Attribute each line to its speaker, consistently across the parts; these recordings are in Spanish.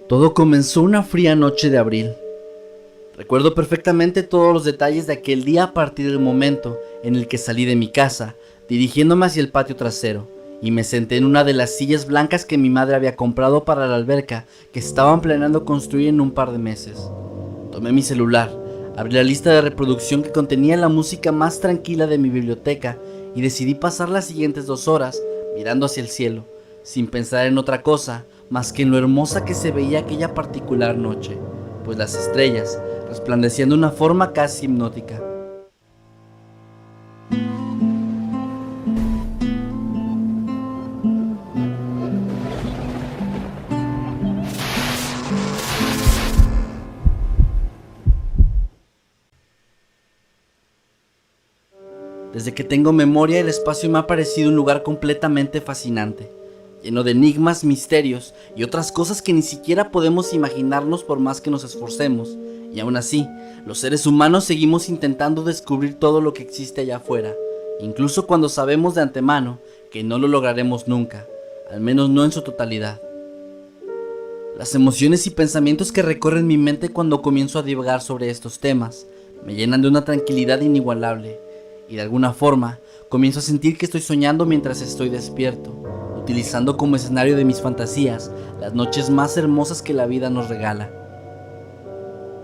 Speaker 1: Todo comenzó una fría noche de abril. Recuerdo perfectamente todos los detalles de aquel día a partir del momento en el que salí de mi casa, dirigiéndome hacia el patio trasero, y me senté en una de las sillas blancas que mi madre había comprado para la alberca que estaban planeando construir en un par de meses. Tomé mi celular, abrí la lista de reproducción que contenía la música más tranquila de mi biblioteca y decidí pasar las siguientes 2 horas mirando hacia el cielo, sin pensar en otra cosa más que en lo hermosa que se veía aquella particular noche, pues las estrellas resplandecían de una forma casi hipnótica. Desde que tengo memoria, el espacio me ha parecido un lugar completamente fascinante, lleno de enigmas, misterios y otras cosas que ni siquiera podemos imaginarnos por más que nos esforcemos, y aún así, los seres humanos seguimos intentando descubrir todo lo que existe allá afuera, incluso cuando sabemos de antemano que no lo lograremos nunca, al menos no en su totalidad. Las emociones y pensamientos que recorren mi mente cuando comienzo a divagar sobre estos temas me llenan de una tranquilidad inigualable, y de alguna forma comienzo a sentir que estoy soñando mientras estoy despierto, utilizando como escenario de mis fantasías las noches más hermosas que la vida nos regala.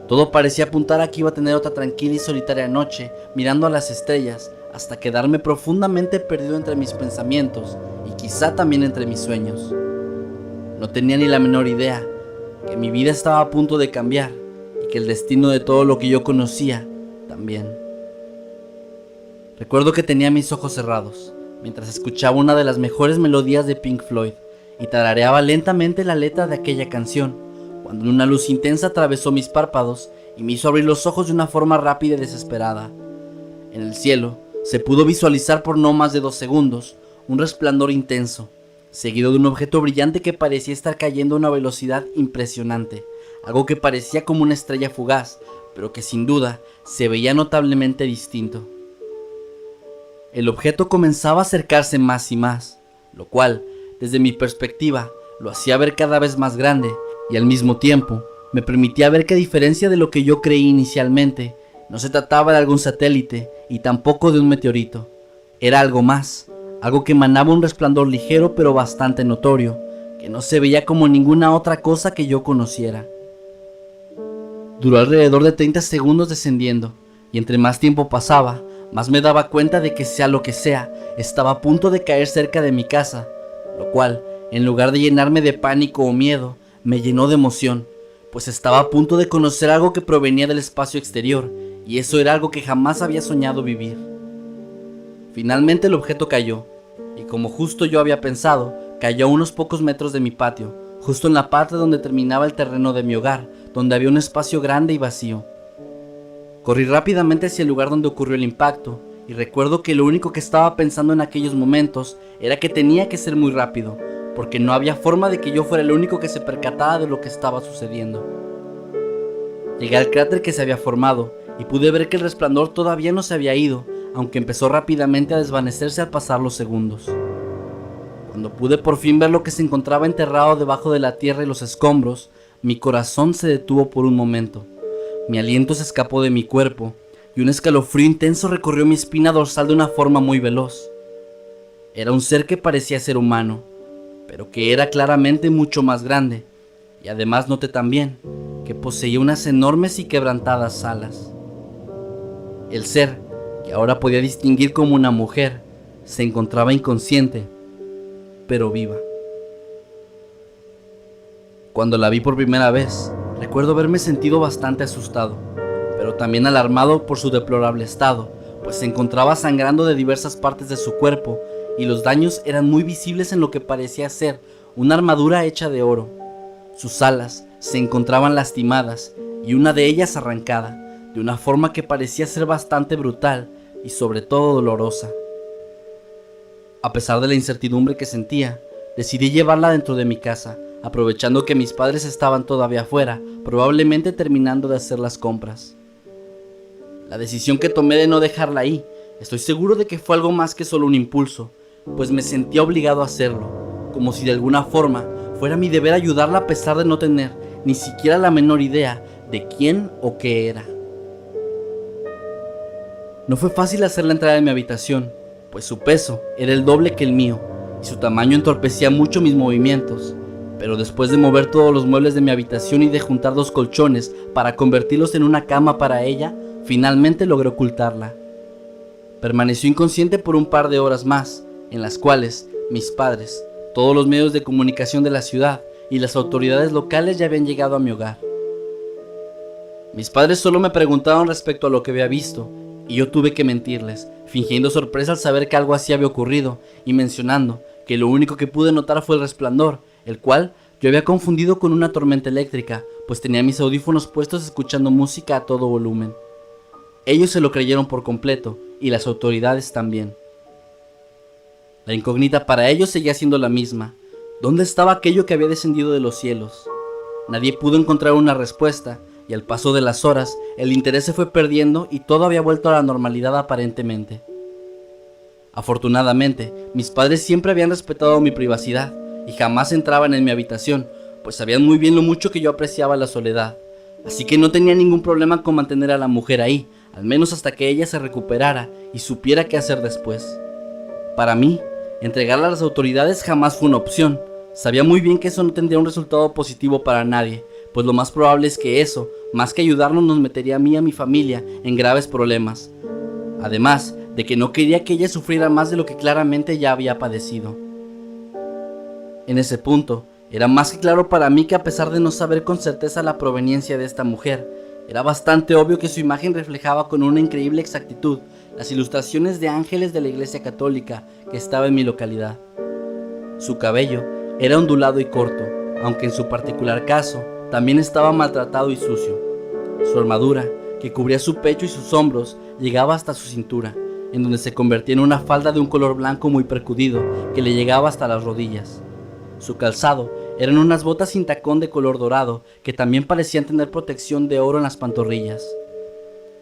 Speaker 1: Todo parecía apuntar a que iba a tener otra tranquila y solitaria noche mirando a las estrellas hasta quedarme profundamente perdido entre mis pensamientos y quizá también entre mis sueños. No tenía ni la menor idea que mi vida estaba a punto de cambiar y que el destino de todo lo que yo conocía también. Recuerdo que tenía mis ojos cerrados, mientras escuchaba una de las mejores melodías de Pink Floyd y tarareaba lentamente la letra de aquella canción, cuando una luz intensa atravesó mis párpados y me hizo abrir los ojos de una forma rápida y desesperada. En el cielo se pudo visualizar por no más de 2 segundos un resplandor intenso, seguido de un objeto brillante que parecía estar cayendo a una velocidad impresionante, algo que parecía como una estrella fugaz, pero que sin duda se veía notablemente distinto. El objeto comenzaba a acercarse más y más, lo cual, desde mi perspectiva, lo hacía ver cada vez más grande y al mismo tiempo me permitía ver que a diferencia de lo que yo creí inicialmente, no se trataba de algún satélite y tampoco de un meteorito. Era algo más, algo que emanaba un resplandor ligero pero bastante notorio, que no se veía como ninguna otra cosa que yo conociera. Duró alrededor de 30 segundos descendiendo, y entre más tiempo pasaba, más me daba cuenta de que sea lo que sea, estaba a punto de caer cerca de mi casa, lo cual, en lugar de llenarme de pánico o miedo, me llenó de emoción, pues estaba a punto de conocer algo que provenía del espacio exterior, y eso era algo que jamás había soñado vivir. Finalmente el objeto cayó, y como justo yo había pensado, cayó a unos pocos metros de mi patio, justo en la parte donde terminaba el terreno de mi hogar, donde había un espacio grande y vacío. Corrí rápidamente hacia el lugar donde ocurrió el impacto, y recuerdo que lo único que estaba pensando en aquellos momentos era que tenía que ser muy rápido, porque no había forma de que yo fuera el único que se percatara de lo que estaba sucediendo. Llegué al cráter que se había formado, y pude ver que el resplandor todavía no se había ido, aunque empezó rápidamente a desvanecerse al pasar los segundos. Cuando pude por fin ver lo que se encontraba enterrado debajo de la tierra y los escombros, mi corazón se detuvo por un momento. Mi aliento se escapó de mi cuerpo y un escalofrío intenso recorrió mi espina dorsal de una forma muy veloz. Era un ser que parecía ser humano, pero que era claramente mucho más grande, y además noté también que poseía unas enormes y quebrantadas alas. El ser, que ahora podía distinguir como una mujer, se encontraba inconsciente, pero viva. Cuando la vi por primera vez, recuerdo haberme sentido bastante asustado, pero también alarmado por su deplorable estado, pues se encontraba sangrando de diversas partes de su cuerpo y los daños eran muy visibles en lo que parecía ser una armadura hecha de oro. Sus alas se encontraban lastimadas y una de ellas arrancada, de una forma que parecía ser bastante brutal y sobre todo dolorosa. A pesar de la incertidumbre que sentía, decidí llevarla dentro de mi casa, aprovechando que mis padres estaban todavía afuera, probablemente terminando de hacer las compras. La decisión que tomé de no dejarla ahí, estoy seguro de que fue algo más que solo un impulso, pues me sentía obligado a hacerlo, como si de alguna forma fuera mi deber ayudarla a pesar de no tener ni siquiera la menor idea de quién o qué era. No fue fácil hacerla entrar en mi habitación, pues su peso era el doble que el mío y su tamaño entorpecía mucho mis movimientos, pero después de mover todos los muebles de mi habitación y de juntar 2 colchones para convertirlos en una cama para ella, finalmente logré ocultarla. Permaneció inconsciente por un par de horas más, en las cuales mis padres, todos los medios de comunicación de la ciudad y las autoridades locales ya habían llegado a mi hogar. Mis padres solo me preguntaron respecto a lo que había visto, y yo tuve que mentirles, fingiendo sorpresa al saber que algo así había ocurrido, y mencionando que lo único que pude notar fue el resplandor, el cual yo había confundido con una tormenta eléctrica, pues tenía mis audífonos puestos escuchando música a todo volumen. Ellos se lo creyeron por completo, y las autoridades también. La incógnita para ellos seguía siendo la misma. ¿Dónde estaba aquello que había descendido de los cielos? Nadie pudo encontrar una respuesta, y al paso de las horas, el interés se fue perdiendo y todo había vuelto a la normalidad aparentemente. Afortunadamente, mis padres siempre habían respetado mi privacidad y jamás entraban en mi habitación, pues sabían muy bien lo mucho que yo apreciaba la soledad, así que no tenía ningún problema con mantener a la mujer ahí, al menos hasta que ella se recuperara y supiera qué hacer después. Para mí, entregarla a las autoridades jamás fue una opción. Sabía muy bien que eso no tendría un resultado positivo para nadie, pues lo más probable es que eso, más que ayudarnos, nos metería a mí y a mi familia en graves problemas. Además de que no quería que ella sufriera más de lo que claramente ya había padecido. En ese punto, era más que claro para mí que a pesar de no saber con certeza la proveniencia de esta mujer, era bastante obvio que su imagen reflejaba con una increíble exactitud las ilustraciones de ángeles de la Iglesia Católica que estaba en mi localidad. Su cabello era ondulado y corto, aunque en su particular caso también estaba maltratado y sucio. Su armadura, que cubría su pecho y sus hombros, llegaba hasta su cintura, en donde se convertía en una falda de un color blanco muy percudido que le llegaba hasta las rodillas. Su calzado eran unas botas sin tacón de color dorado que también parecían tener protección de oro en las pantorrillas.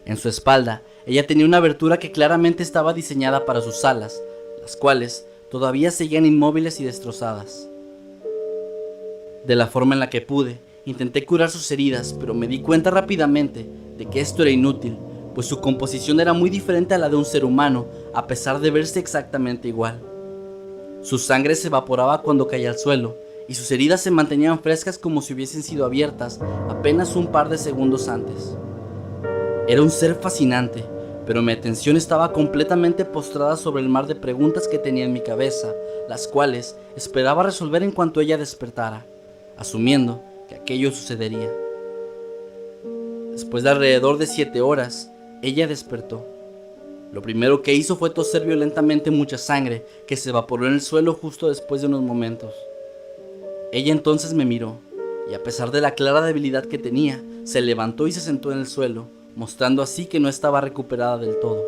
Speaker 1: En su espalda, ella tenía una abertura que claramente estaba diseñada para sus alas, las cuales todavía seguían inmóviles y destrozadas. De la forma en la que pude, intenté curar sus heridas, pero me di cuenta rápidamente de que esto era inútil, pues su composición era muy diferente a la de un ser humano, a pesar de verse exactamente igual. Su sangre se evaporaba cuando caía al suelo, y sus heridas se mantenían frescas como si hubiesen sido abiertas apenas un par de segundos antes. Era un ser fascinante, pero mi atención estaba completamente postrada sobre el mar de preguntas que tenía en mi cabeza, las cuales esperaba resolver en cuanto ella despertara, asumiendo que aquello sucedería. Después de alrededor de 7 horas, ella despertó. Lo primero que hizo fue toser violentamente mucha sangre que se evaporó en el suelo justo después de unos momentos. Ella entonces me miró, y a pesar de la clara debilidad que tenía, se levantó y se sentó en el suelo, mostrando así que no estaba recuperada del todo.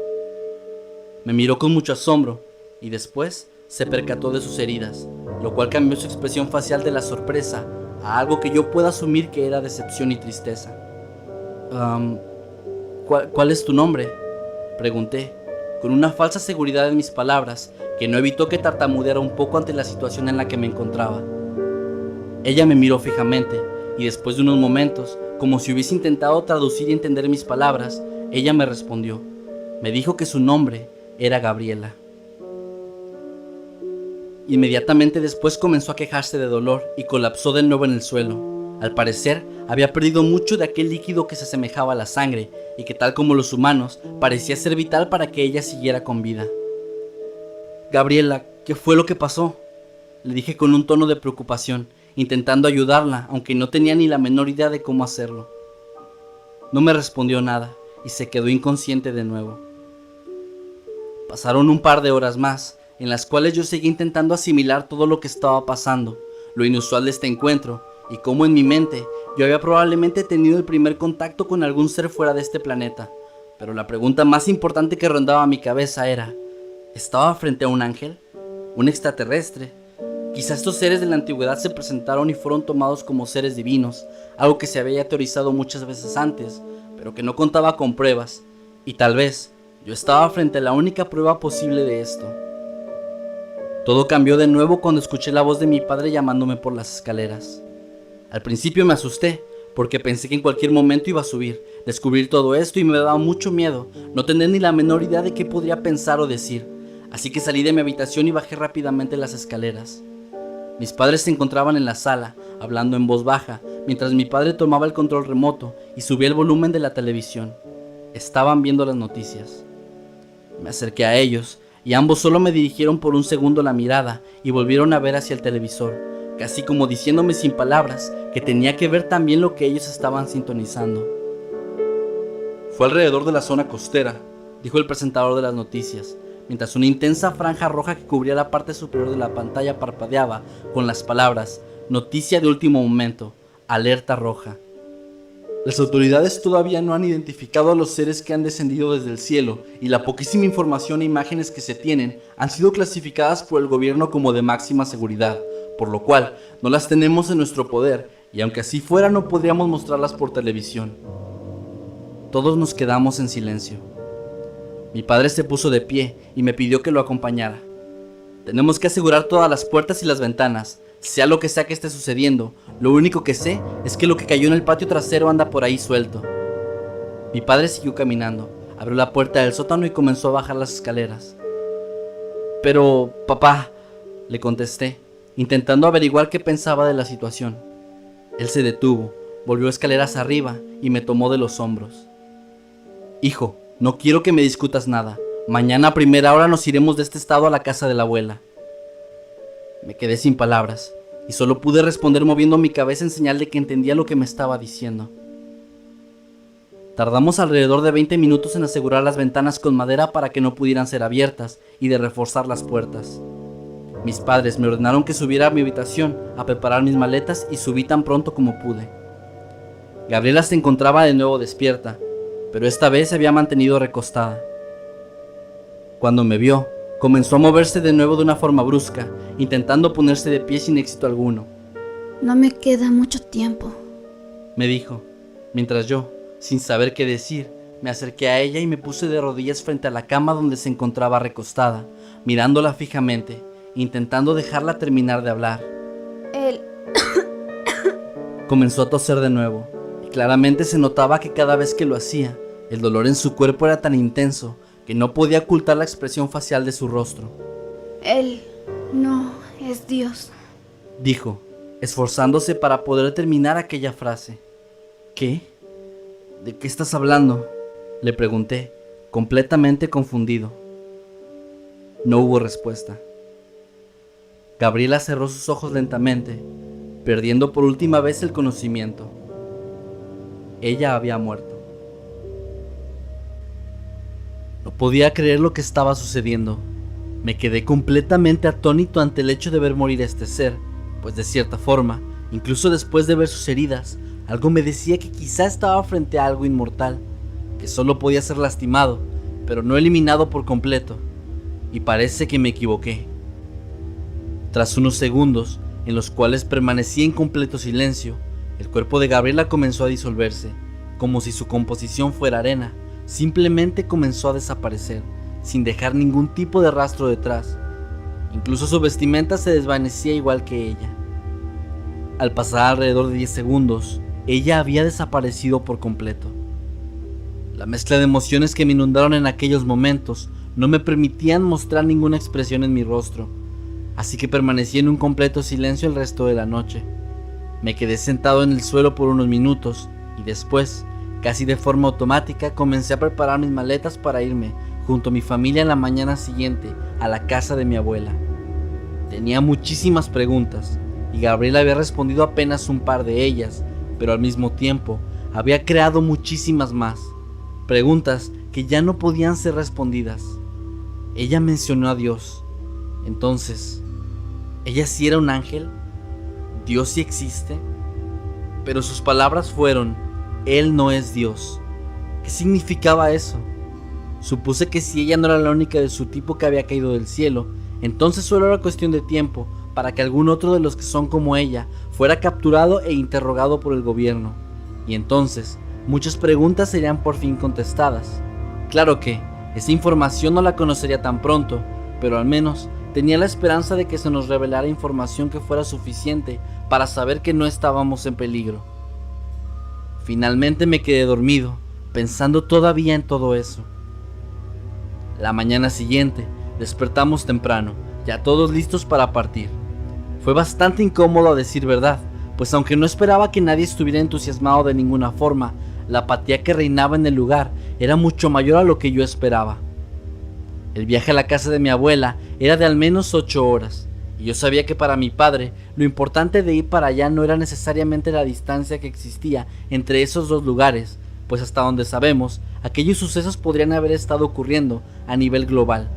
Speaker 1: Me miró con mucho asombro, y después se percató de sus heridas, lo cual cambió su expresión facial de la sorpresa a algo que yo puedo asumir que era decepción y tristeza. ¿Cuál es tu nombre?, pregunté, con una falsa seguridad en mis palabras que no evitó que tartamudeara un poco ante la situación en la que me encontraba. Ella me miró fijamente, y después de unos momentos, como si hubiese intentado traducir y entender mis palabras, ella me respondió. Me dijo que su nombre era Gabriela. Inmediatamente después comenzó a quejarse de dolor y colapsó de nuevo en el suelo. Al parecer, había perdido mucho de aquel líquido que se asemejaba a la sangre y que, tal como los humanos, parecía ser vital para que ella siguiera con vida. Gabriela, ¿qué fue lo que pasó?, le dije con un tono de preocupación, intentando ayudarla, aunque no tenía ni la menor idea de cómo hacerlo. No me respondió nada y se quedó inconsciente de nuevo. Pasaron un par de horas más, en las cuales yo seguí intentando asimilar todo lo que estaba pasando, lo inusual de este encuentro, y cómo en mi mente yo había probablemente tenido el primer contacto con algún ser fuera de este planeta. Pero la pregunta más importante que rondaba mi cabeza era, ¿estaba frente a un ángel? ¿Un extraterrestre? Quizá estos seres de la antigüedad se presentaron y fueron tomados como seres divinos, algo que se había teorizado muchas veces antes, pero que no contaba con pruebas, y tal vez yo estaba frente a la única prueba posible de esto. Todo cambió de nuevo cuando escuché la voz de mi padre llamándome por las escaleras. Al principio me asusté, porque pensé que en cualquier momento iba a subir, descubrir todo esto y me daba mucho miedo, no tener ni la menor idea de qué podría pensar o decir, así que salí de mi habitación y bajé rápidamente las escaleras. Mis padres se encontraban en la sala, hablando en voz baja, mientras mi padre tomaba el control remoto y subía el volumen de la televisión. Estaban viendo las noticias. Me acerqué a ellos, y ambos solo me dirigieron por un segundo la mirada y volvieron a ver hacia el televisor, casi como diciéndome sin palabras que tenía que ver también lo que ellos estaban sintonizando. Fue alrededor de la zona costera, dijo el presentador de las noticias, mientras una intensa franja roja que cubría la parte superior de la pantalla parpadeaba con las palabras "Noticia de último momento, alerta roja". Las autoridades todavía no han identificado a los seres que han descendido desde el cielo y la poquísima información e imágenes que se tienen han sido clasificadas por el gobierno como de máxima seguridad, por lo cual no las tenemos en nuestro poder y aunque así fuera no podríamos mostrarlas por televisión. Todos nos quedamos en silencio. Mi padre se puso de pie y me pidió que lo acompañara. Tenemos que asegurar todas las puertas y las ventanas. Sea lo que sea que esté sucediendo, lo único que sé es que lo que cayó en el patio trasero anda por ahí suelto. Mi padre siguió caminando, abrió la puerta del sótano y comenzó a bajar las escaleras. Pero, papá, le contesté, intentando averiguar qué pensaba de la situación. Él se detuvo, volvió escaleras arriba y me tomó de los hombros. Hijo, no quiero que me discutas nada. Mañana a primera hora nos iremos de este estado a la casa de la abuela. Me quedé sin palabras y solo pude responder moviendo mi cabeza en señal de que entendía lo que me estaba diciendo. Tardamos alrededor de 20 minutos en asegurar las ventanas con madera para que no pudieran ser abiertas y de reforzar las puertas. Mis padres me ordenaron que subiera a mi habitación a preparar mis maletas y subí tan pronto como pude. Gabriela se encontraba de nuevo despierta, pero esta vez se había mantenido recostada. Cuando me vio, comenzó a moverse de nuevo de una forma brusca, intentando ponerse de pie sin éxito alguno.
Speaker 2: No me queda mucho tiempo,
Speaker 1: me dijo, mientras yo, sin saber qué decir, me acerqué a ella y me puse de rodillas frente a la cama donde se encontraba recostada, mirándola fijamente, intentando dejarla terminar de hablar.
Speaker 2: Él
Speaker 1: Comenzó a toser de nuevo, y claramente se notaba que cada vez que lo hacía, el dolor en su cuerpo era tan intenso que no podía ocultar la expresión facial de su rostro.
Speaker 2: Él no es Dios,
Speaker 1: dijo, esforzándose para poder terminar aquella frase. ¿Qué? ¿De qué estás hablando?, le pregunté, completamente confundido. No hubo respuesta. Gabriela cerró sus ojos lentamente, perdiendo por última vez el conocimiento. Ella había muerto. No podía creer lo que estaba sucediendo. Me quedé completamente atónito ante el hecho de ver morir a este ser, pues de cierta forma, incluso después de ver sus heridas, algo me decía que quizá estaba frente a algo inmortal, que solo podía ser lastimado, pero no eliminado por completo, y parece que me equivoqué. Tras unos segundos, en los cuales permanecí en completo silencio, el cuerpo de Gabriela comenzó a disolverse, como si su composición fuera arena. Simplemente comenzó a desaparecer, sin dejar ningún tipo de rastro detrás. Incluso su vestimenta se desvanecía igual que ella. Al pasar alrededor de 10 segundos, ella había desaparecido por completo. La mezcla de emociones que me inundaron en aquellos momentos no me permitían mostrar ninguna expresión en mi rostro, así que permanecí en un completo silencio el resto de la noche. Me quedé sentado en el suelo por unos minutos y después, casi de forma automática, comencé a preparar mis maletas para irme, junto a mi familia en la mañana siguiente, a la casa de mi abuela. Tenía muchísimas preguntas, y Gabriela había respondido apenas un par de ellas, pero al mismo tiempo, había creado muchísimas más. Preguntas que ya no podían ser respondidas. Ella mencionó a Dios. Entonces, ¿ella sí era un ángel? ¿Dios sí existe? Pero sus palabras fueron: Él no es Dios. ¿Qué significaba eso? Supuse que si ella no era la única de su tipo que había caído del cielo, entonces solo era cuestión de tiempo para que algún otro de los que son como ella fuera capturado e interrogado por el gobierno. Y entonces, muchas preguntas serían por fin contestadas. Claro que esa información no la conocería tan pronto, pero al menos tenía la esperanza de que se nos revelara información que fuera suficiente para saber que no estábamos en peligro. Finalmente me quedé dormido, pensando todavía en todo eso. La mañana siguiente, despertamos temprano, ya todos listos para partir. Fue bastante incómodo a decir verdad, pues aunque no esperaba que nadie estuviera entusiasmado de ninguna forma, la apatía que reinaba en el lugar era mucho mayor a lo que yo esperaba. El viaje a la casa de mi abuela era de al menos 8 horas, y yo sabía que para mi padre lo importante de ir para allá no era necesariamente la distancia que existía entre esos dos lugares, pues hasta donde sabemos, aquellos sucesos podrían haber estado ocurriendo a nivel global.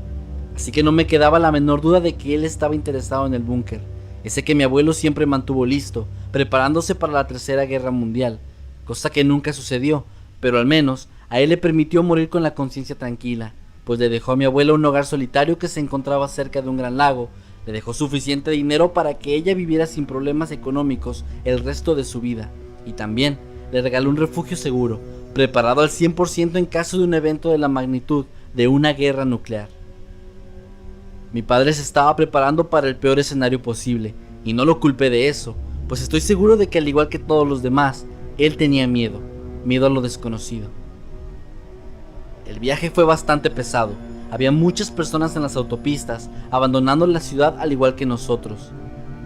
Speaker 1: Así que no me quedaba la menor duda de que él estaba interesado en el búnker, ese que mi abuelo siempre mantuvo listo, preparándose para la Tercera Guerra Mundial, cosa que nunca sucedió, pero al menos a él le permitió morir con la conciencia tranquila, pues le dejó a mi abuela un hogar solitario que se encontraba cerca de un gran lago, le dejó suficiente dinero para que ella viviera sin problemas económicos el resto de su vida, y también le regaló un refugio seguro, preparado al 100% en caso de un evento de la magnitud de una guerra nuclear. Mi padre se estaba preparando para el peor escenario posible, y no lo culpé de eso, pues estoy seguro de que al igual que todos los demás, él tenía miedo a lo desconocido. El viaje fue bastante pesado, había muchas personas en las autopistas, abandonando la ciudad al igual que nosotros.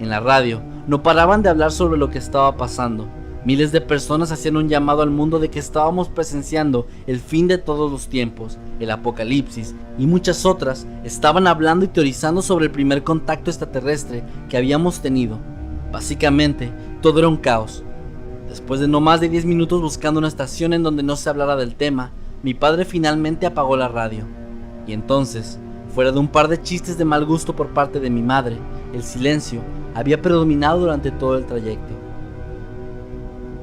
Speaker 1: En la radio, no paraban de hablar sobre lo que estaba pasando. Miles de personas hacían un llamado al mundo de que estábamos presenciando el fin de todos los tiempos, el apocalipsis, y muchas otras estaban hablando y teorizando sobre el primer contacto extraterrestre que habíamos tenido. Básicamente, todo era un caos. Después de no más de 10 minutos buscando una estación en donde no se hablara del tema, mi padre finalmente apagó la radio. Y entonces, fuera de un par de chistes de mal gusto por parte de mi madre, el silencio había predominado durante todo el trayecto.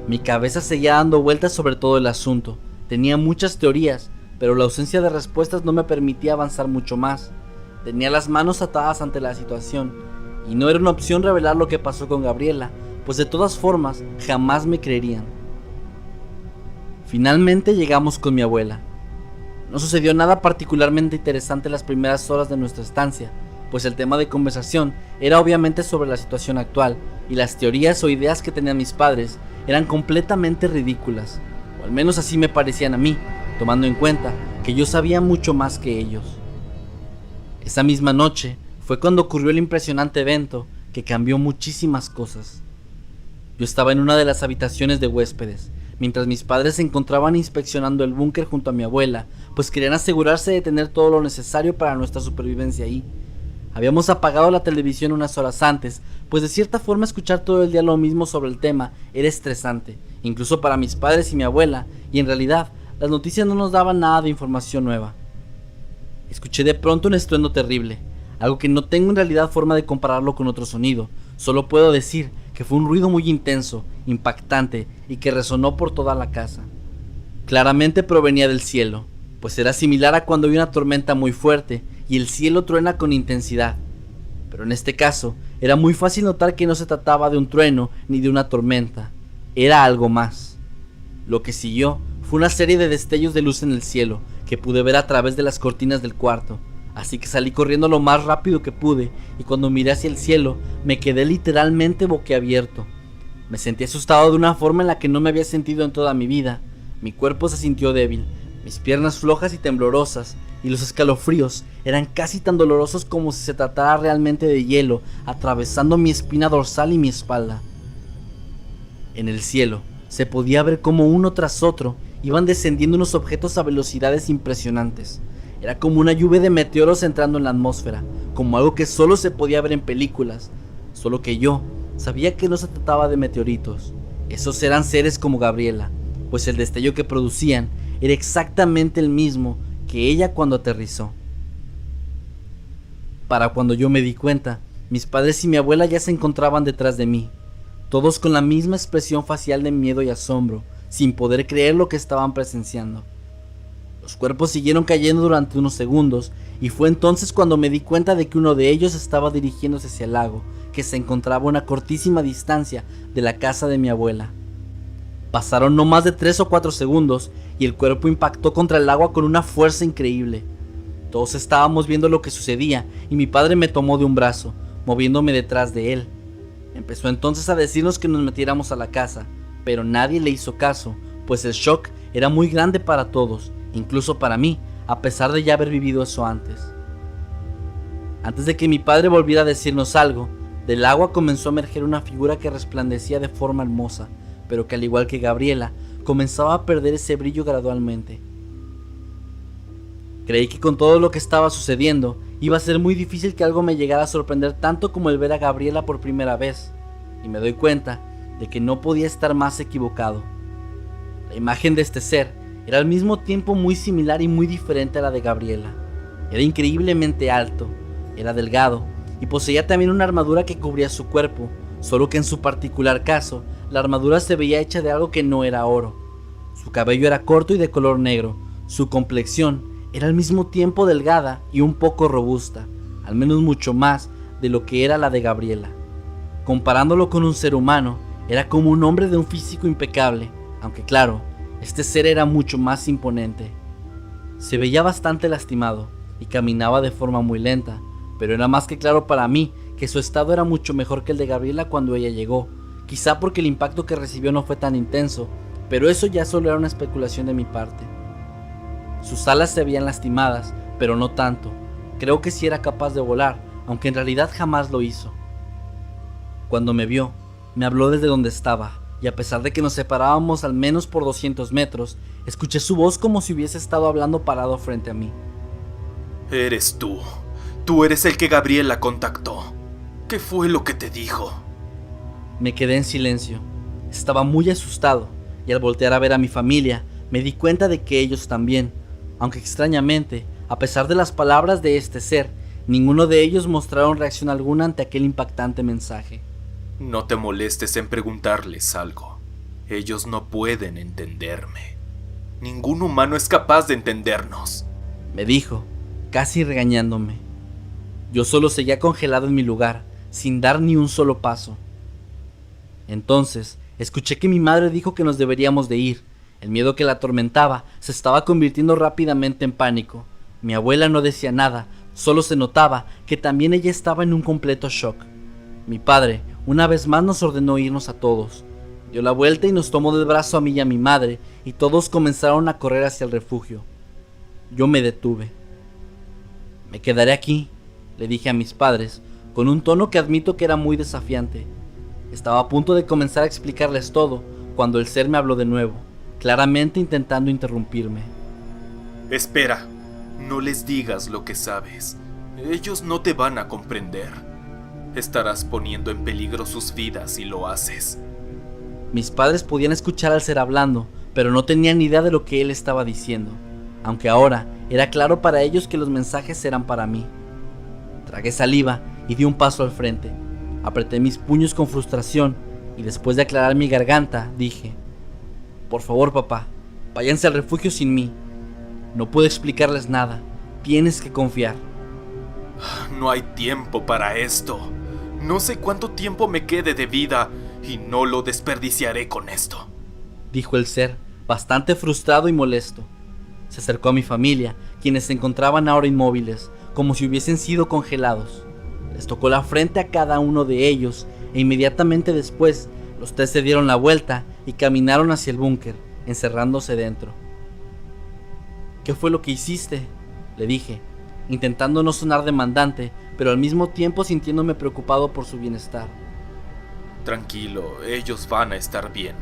Speaker 1: Mi cabeza seguía dando vueltas sobre todo el asunto. Tenía muchas teorías, pero la ausencia de respuestas no me permitía avanzar mucho más. Tenía las manos atadas ante la situación, y no era una opción revelar lo que pasó con Gabriela, pues de todas formas jamás me creerían. Finalmente llegamos con mi abuela. No sucedió nada particularmente interesante en las primeras horas de nuestra estancia, pues el tema de conversación era obviamente sobre la situación actual, y las teorías o ideas que tenían mis padres eran completamente ridículas, o al menos así me parecían a mí, tomando en cuenta que yo sabía mucho más que ellos. Esa misma noche fue cuando ocurrió el impresionante evento que cambió muchísimas cosas. Yo estaba en una de las habitaciones de huéspedes, mientras mis padres se encontraban inspeccionando el búnker junto a mi abuela, pues querían asegurarse de tener todo lo necesario para nuestra supervivencia ahí. Habíamos apagado la televisión unas horas antes, pues de cierta forma escuchar todo el día lo mismo sobre el tema era estresante, incluso para mis padres y mi abuela, y en realidad las noticias no nos daban nada de información nueva. Escuché de pronto un estruendo terrible, algo que no tengo en realidad forma de compararlo con otro sonido, solo puedo decir que fue un ruido muy intenso, impactante y que resonó por toda la casa. Claramente provenía del cielo, pues era similar a cuando hay una tormenta muy fuerte y el cielo truena con intensidad. Pero en este caso, era muy fácil notar que no se trataba de un trueno ni de una tormenta, era algo más. Lo que siguió fue una serie de destellos de luz en el cielo que pude ver a través de las cortinas del cuarto, así que salí corriendo lo más rápido que pude y cuando miré hacia el cielo me quedé literalmente boquiabierto. Me sentí asustado de una forma en la que no me había sentido en toda mi vida. Mi cuerpo se sintió débil, mis piernas flojas y temblorosas, y los escalofríos eran casi tan dolorosos como si se tratara realmente de hielo atravesando mi espina dorsal y mi espalda. En el cielo se podía ver cómo uno tras otro iban descendiendo unos objetos a velocidades impresionantes. Era como una lluvia de meteoros entrando en la atmósfera, como algo que solo se podía ver en películas, solo que yo sabía que no se trataba de meteoritos. Esos eran seres como Gabriela, pues el destello que producían era exactamente el mismo que ella cuando aterrizó. Para cuando yo me di cuenta, mis padres y mi abuela ya se encontraban detrás de mí, todos con la misma expresión facial de miedo y asombro, sin poder creer lo que estaban presenciando. Los cuerpos siguieron cayendo durante unos segundos, y fue entonces cuando me di cuenta de que uno de ellos estaba dirigiéndose hacia el lago, que se encontraba a una cortísima distancia de la casa de mi abuela. Pasaron no más de 3 o 4 segundos y el cuerpo impactó contra el agua con una fuerza increíble. Todos estábamos viendo lo que sucedía y mi padre me tomó de un brazo, moviéndome detrás de él. Empezó entonces a decirnos que nos metiéramos a la casa, pero nadie le hizo caso, pues el shock era muy grande para todos, incluso para mí, a pesar de ya haber vivido eso antes. Antes de que mi padre volviera a decirnos algo, del agua comenzó a emerger una figura que resplandecía de forma hermosa, pero que al igual que Gabriela, comenzaba a perder ese brillo gradualmente. Creí que con todo lo que estaba sucediendo, iba a ser muy difícil que algo me llegara a sorprender tanto como el ver a Gabriela por primera vez, y me doy cuenta de que no podía estar más equivocado. La imagen de este ser era al mismo tiempo muy similar y muy diferente a la de Gabriela. Era increíblemente alto, era delgado y poseía también una armadura que cubría su cuerpo, solo que en su particular caso, la armadura se veía hecha de algo que no era oro. Su cabello era corto y de color negro, su complexión era al mismo tiempo delgada y un poco robusta, al menos mucho más de lo que era la de Gabriela. Comparándolo con un ser humano, era como un hombre de un físico impecable, aunque claro, este ser era mucho más imponente. Se veía bastante lastimado y caminaba de forma muy lenta, pero era más que claro para mí que su estado era mucho mejor que el de Gabriela cuando ella llegó, quizá porque el impacto que recibió no fue tan intenso, pero eso ya solo era una especulación de mi parte. Sus alas se veían lastimadas, pero no tanto. Creo que sí era capaz de volar, aunque en realidad jamás lo hizo. Cuando me vio, me habló desde donde estaba, y a pesar de que nos separábamos al menos por 200 metros, escuché su voz como si hubiese estado hablando parado frente a mí.
Speaker 3: Eres tú. Tú eres el que Gabriela contactó. ¿Qué fue lo que te dijo?
Speaker 1: Me quedé en silencio. Estaba muy asustado, y al voltear a ver a mi familia, me di cuenta de que ellos también, aunque extrañamente, a pesar de las palabras de este ser, ninguno de ellos mostraron reacción alguna ante aquel impactante mensaje.
Speaker 3: No te molestes en preguntarles algo. Ellos no pueden entenderme. Ningún humano es capaz de entendernos,
Speaker 1: me dijo, casi regañándome. Yo solo seguía congelado en mi lugar, sin dar ni un solo paso. Entonces, escuché que mi madre dijo que nos deberíamos de ir. El miedo que la atormentaba se estaba convirtiendo rápidamente en pánico. Mi abuela no decía nada, solo se notaba que también ella estaba en un completo shock. Mi padre, una vez más, nos ordenó irnos a todos. Dio la vuelta y nos tomó del brazo a mí y a mi madre, y todos comenzaron a correr hacia el refugio. Yo me detuve. Me quedaré aquí, le dije a mis padres, con un tono que admito que era muy desafiante. Estaba a punto de comenzar a explicarles todo, cuando el ser me habló de nuevo, claramente intentando interrumpirme.
Speaker 3: Espera, no les digas lo que sabes. Ellos no te van a comprender. Estarás poniendo en peligro sus vidas si lo haces.
Speaker 1: Mis padres podían escuchar al ser hablando, pero no tenían ni idea de lo que él estaba diciendo, aunque ahora era claro para ellos que los mensajes eran para mí. Tragué saliva y di un paso al frente. Apreté mis puños con frustración y después de aclarar mi garganta, dije: por favor, papá, váyanse al refugio sin mí. No puedo explicarles nada. Tienes que confiar.
Speaker 3: No hay tiempo para esto. No sé cuánto tiempo me quede de vida y no lo desperdiciaré con esto,
Speaker 1: dijo el ser, bastante frustrado y molesto. Se acercó a mi familia, quienes se encontraban ahora inmóviles, como si hubiesen sido congelados. Les tocó la frente a cada uno de ellos e inmediatamente después los tres se dieron la vuelta y caminaron hacia el búnker, encerrándose dentro. ¿Qué fue lo que hiciste?, le dije, intentando no sonar demandante, pero al mismo tiempo sintiéndome preocupado por su bienestar.
Speaker 3: Tranquilo, ellos van a estar bien.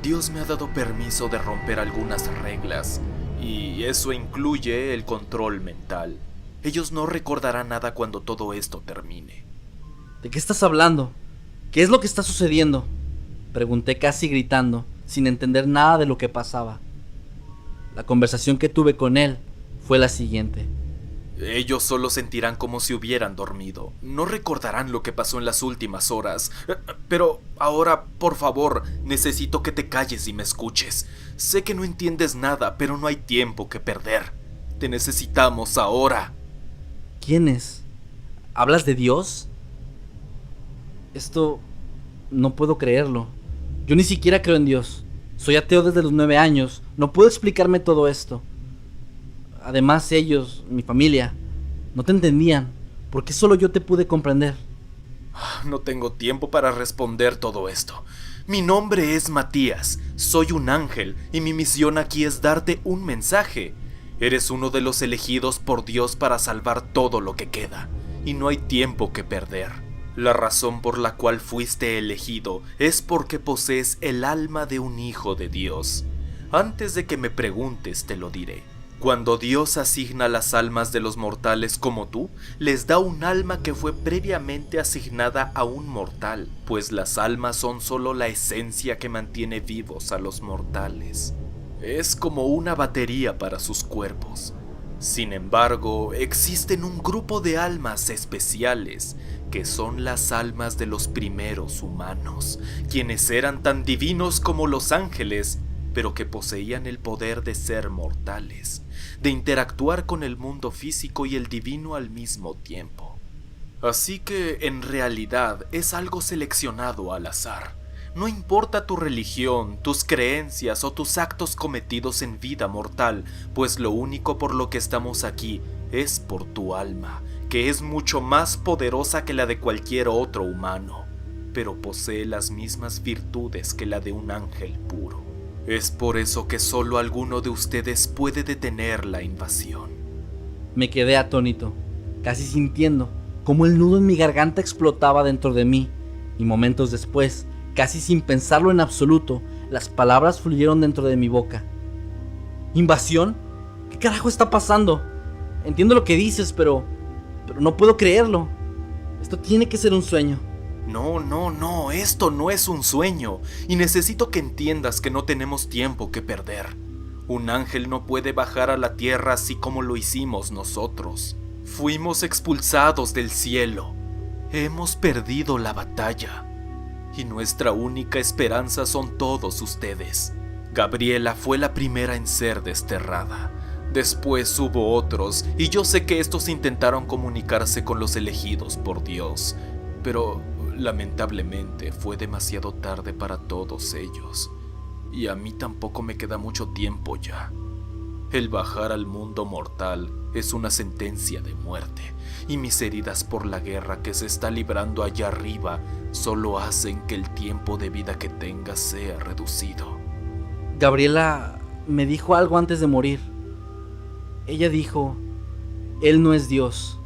Speaker 3: Dios me ha dado permiso de romper algunas reglas, y eso incluye el control mental. Ellos no recordarán nada cuando todo esto termine.
Speaker 1: ¿De qué estás hablando? ¿Qué es lo que está sucediendo?, pregunté casi gritando, sin entender nada de lo que pasaba. La conversación que tuve con él fue la siguiente.
Speaker 3: Ellos solo sentirán como si hubieran dormido. No recordarán lo que pasó en las últimas horas. Pero ahora, por favor, necesito que te calles y me escuches. Sé que no entiendes nada, pero no hay tiempo que perder. Te necesitamos ahora.
Speaker 1: ¿Quién es? ¿Hablas de Dios? Esto... no puedo creerlo. Yo ni siquiera creo en Dios. Soy ateo desde los 9 años. No puedo explicarme todo esto. Además ellos, mi familia, no te entendían, porque solo yo te pude comprender.
Speaker 3: No tengo tiempo para responder todo esto. Mi nombre es Matías, soy un ángel y mi misión aquí es darte un mensaje. Eres uno de los elegidos por Dios para salvar todo lo que queda, y no hay tiempo que perder. La razón por la cual fuiste elegido es porque posees el alma de un hijo de Dios. Antes de que me preguntes, te lo diré. Cuando Dios asigna las almas de los mortales como tú, les da un alma que fue previamente asignada a un mortal, pues las almas son solo la esencia que mantiene vivos a los mortales. Es como una batería para sus cuerpos. Sin embargo, existen un grupo de almas especiales, que son las almas de los primeros humanos, quienes eran tan divinos como los ángeles, pero que poseían el poder de ser mortales, de interactuar con el mundo físico y el divino al mismo tiempo. Así que, en realidad, es algo seleccionado al azar. No importa tu religión, tus creencias o tus actos cometidos en vida mortal, pues lo único por lo que estamos aquí es por tu alma, que es mucho más poderosa que la de cualquier otro humano, pero posee las mismas virtudes que la de un ángel puro. Es por eso que solo alguno de ustedes puede detener la invasión.
Speaker 1: Me quedé atónito, casi sintiendo cómo el nudo en mi garganta explotaba dentro de mí, y momentos después, casi sin pensarlo en absoluto, las palabras fluyeron dentro de mi boca. ¿Invasión? ¿Qué carajo está pasando? Entiendo lo que dices, pero no puedo creerlo. Esto tiene que ser un sueño.
Speaker 3: No, esto no es un sueño, y necesito que entiendas que no tenemos tiempo que perder. Un ángel no puede bajar a la tierra así como lo hicimos nosotros. Fuimos expulsados del cielo. Hemos perdido la batalla. Y nuestra única esperanza son todos ustedes. Gabriela fue la primera en ser desterrada. Después hubo otros, y yo sé que estos intentaron comunicarse con los elegidos por Dios, pero lamentablemente fue demasiado tarde para todos ellos, y a mí tampoco me queda mucho tiempo ya. El bajar al mundo mortal es una sentencia de muerte, y mis heridas por la guerra que se está librando allá arriba solo hacen que el tiempo de vida que tengas sea reducido.
Speaker 1: Gabriela me dijo algo antes de morir. Ella dijo, Él no es Dios.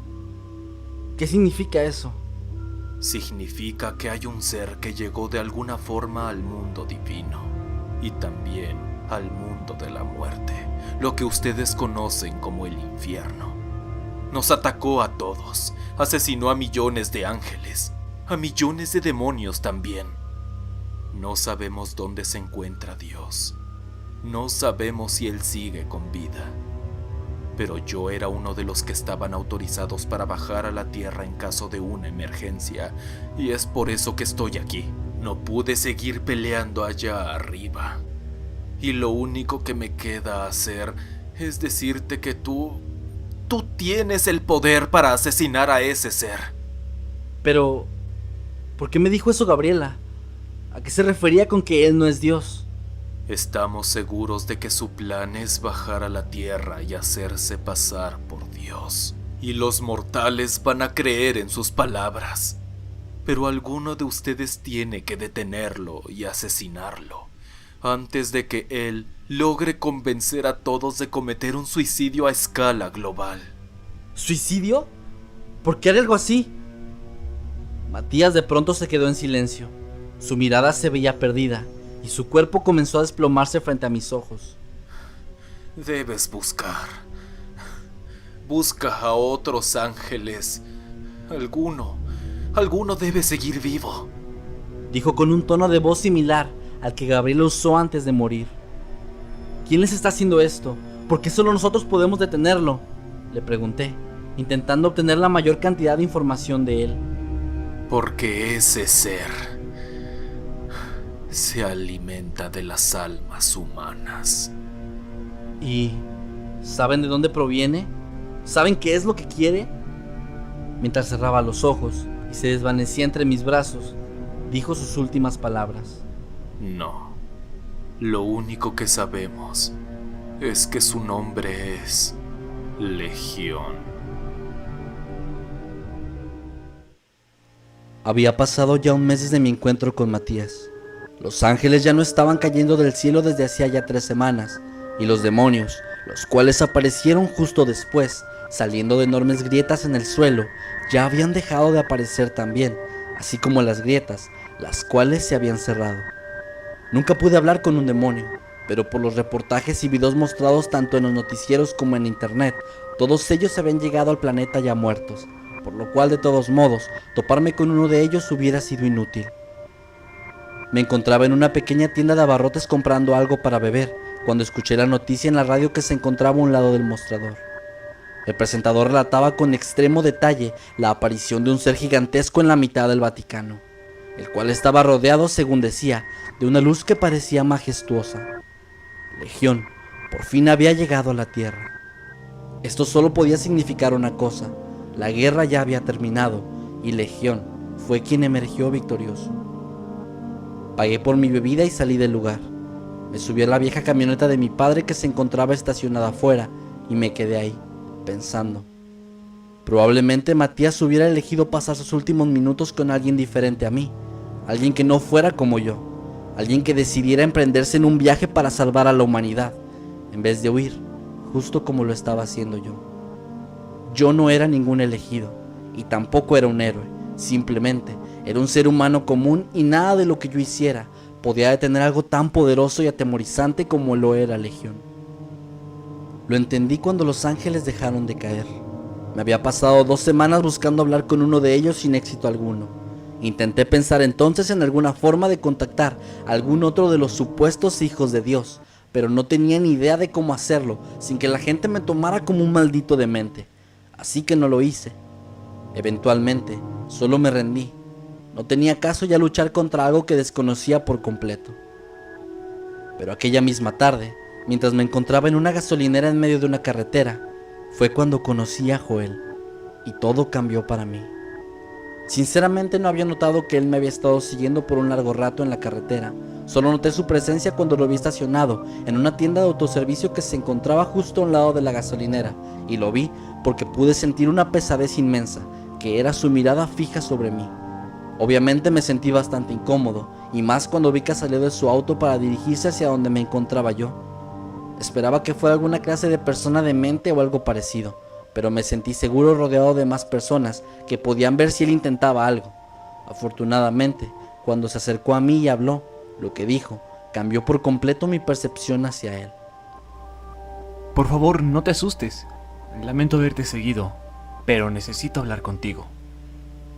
Speaker 1: ¿Qué significa eso?
Speaker 3: Significa que hay un ser que llegó de alguna forma al mundo divino y también al mundo de la muerte, lo que ustedes conocen como el infierno. Nos atacó a todos, asesinó a millones de ángeles, a millones de demonios también. No sabemos dónde se encuentra Dios, no sabemos si Él sigue con vida. Pero yo era uno de los que estaban autorizados para bajar a la tierra en caso de una emergencia, y es por eso que estoy aquí. No pude seguir peleando allá arriba. Y lo único que me queda hacer es decirte que tú tienes el poder para asesinar a ese ser.
Speaker 1: Pero, ¿por qué me dijo eso Gabriela? ¿A qué se refería con que Él no es Dios?
Speaker 3: Estamos seguros de que su plan es bajar a la tierra y hacerse pasar por Dios. Y los mortales van a creer en sus palabras. Pero alguno de ustedes tiene que detenerlo y asesinarlo, antes de que él logre convencer a todos de cometer un suicidio a escala global.
Speaker 1: ¿Suicidio? ¿Por qué haría algo así? Matías de pronto se quedó en silencio. Su mirada se veía perdida y su cuerpo comenzó a desplomarse frente a mis ojos.
Speaker 3: Debes buscar. Busca a otros ángeles. Alguno debe seguir vivo,
Speaker 1: dijo con un tono de voz similar al que Gabriela usó antes de morir. ¿Quién les está haciendo esto? ¿Por qué solo nosotros podemos detenerlo?, le pregunté, intentando obtener la mayor cantidad de información de él.
Speaker 3: Porque ese ser se alimenta de las almas humanas.
Speaker 1: ¿Y saben de dónde proviene? ¿Saben qué es lo que quiere? Mientras cerraba los ojos y se desvanecía entre mis brazos, dijo sus últimas palabras.
Speaker 3: No. Lo único que sabemos es que su nombre es Legión.
Speaker 1: Había pasado ya un mes desde mi encuentro con Matías. Los ángeles ya no estaban cayendo del cielo desde hacía ya 3 semanas, y los demonios, los cuales aparecieron justo después, saliendo de enormes grietas en el suelo, ya habían dejado de aparecer también, así como las grietas, las cuales se habían cerrado. Nunca pude hablar con un demonio, pero por los reportajes y videos mostrados tanto en los noticieros como en internet, todos ellos habían llegado al planeta ya muertos, por lo cual de todos modos, toparme con uno de ellos hubiera sido inútil. Me encontraba en una pequeña tienda de abarrotes comprando algo para beber, cuando escuché la noticia en la radio que se encontraba a un lado del mostrador. El presentador relataba con extremo detalle la aparición de un ser gigantesco en la mitad del Vaticano, el cual estaba rodeado, según decía, de una luz que parecía majestuosa. Legión, por fin había llegado a la Tierra. Esto solo podía significar una cosa: la guerra ya había terminado y Legión fue quien emergió victorioso. Pagué por mi bebida y salí del lugar. Me subí a la vieja camioneta de mi padre que se encontraba estacionada afuera y me quedé ahí, pensando. Probablemente Matías hubiera elegido pasar sus últimos minutos con alguien diferente a mí, alguien que no fuera como yo, alguien que decidiera emprenderse en un viaje para salvar a la humanidad, en vez de huir, justo como lo estaba haciendo yo. Yo no era ningún elegido, y tampoco era un héroe, simplemente era un ser humano común y nada de lo que yo hiciera podía detener algo tan poderoso y atemorizante como lo era Legión. Lo entendí cuando los ángeles dejaron de caer. Me había pasado 2 semanas buscando hablar con uno de ellos sin éxito alguno. Intenté pensar entonces en alguna forma de contactar a algún otro de los supuestos hijos de Dios, pero no tenía ni idea de cómo hacerlo sin que la gente me tomara como un maldito demente. Así que no lo hice. Eventualmente, solo me rendí. No tenía caso ya luchar contra algo que desconocía por completo. Pero aquella misma tarde, mientras me encontraba en una gasolinera en medio de una carretera, fue cuando conocí a Joel, y todo cambió para mí. Sinceramente no había notado que él me había estado siguiendo por un largo rato en la carretera. Solo noté su presencia cuando lo vi estacionado en una tienda de autoservicio que se encontraba justo a un lado de la gasolinera, y lo vi porque pude sentir una pesadez inmensa, que era su mirada fija sobre mí. Obviamente me sentí bastante incómodo, y más cuando vi que salió de su auto para dirigirse hacia donde me encontraba yo. Esperaba que fuera alguna clase de persona demente o algo parecido, pero me sentí seguro rodeado de más personas que podían ver si él intentaba algo. Afortunadamente, cuando se acercó a mí y habló, lo que dijo cambió por completo mi percepción hacia él.
Speaker 4: Por favor, no te asustes. Lamento haberte seguido, pero necesito hablar contigo.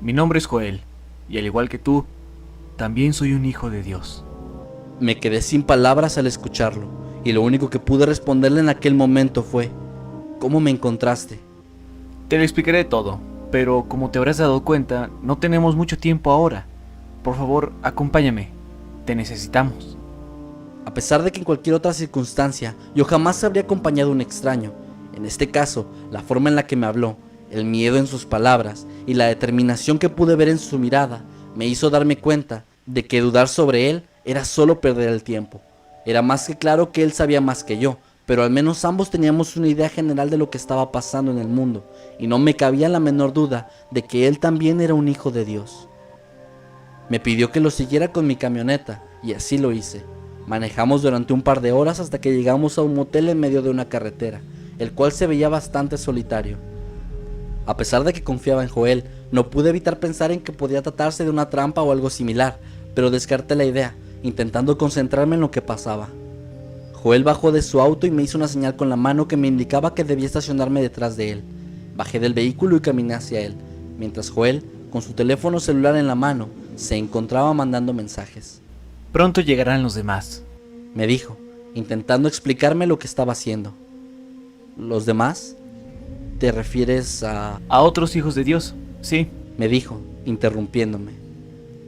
Speaker 4: Mi nombre es Joel, y al igual que tú, también soy un hijo de Dios.
Speaker 1: Me quedé sin palabras al escucharlo, y lo único que pude responderle en aquel momento fue: ¿cómo me encontraste?
Speaker 4: Te lo explicaré todo, pero como te habrás dado cuenta, no tenemos mucho tiempo ahora. Por favor, acompáñame. Te necesitamos.
Speaker 1: A pesar de que en cualquier otra circunstancia yo jamás habría acompañado a un extraño, en este caso, la forma en la que me habló, el miedo en sus palabras y la determinación que pude ver en su mirada me hizo darme cuenta de que dudar sobre él era solo perder el tiempo. Era más que claro que él sabía más que yo, pero al menos ambos teníamos una idea general de lo que estaba pasando en el mundo, y no me cabía la menor duda de que él también era un hijo de Dios. Me pidió que lo siguiera con mi camioneta, y así lo hice. Manejamos durante un par de horas hasta que llegamos a un motel en medio de una carretera, el cual se veía bastante solitario. A pesar de que confiaba en Joel, no pude evitar pensar en que podía tratarse de una trampa o algo similar, pero descarté la idea, intentando concentrarme en lo que pasaba. Joel bajó de su auto y me hizo una señal con la mano que me indicaba que debía estacionarme detrás de él. Bajé del vehículo y caminé hacia él, mientras Joel, con su teléfono celular en la mano, se encontraba mandando mensajes.
Speaker 4: Pronto llegarán los demás,
Speaker 1: Me dijo, intentando explicarme lo que estaba haciendo. ¿Los demás? ¿Te refieres a...?
Speaker 4: A otros hijos de Dios, sí.
Speaker 1: Me dijo, interrumpiéndome.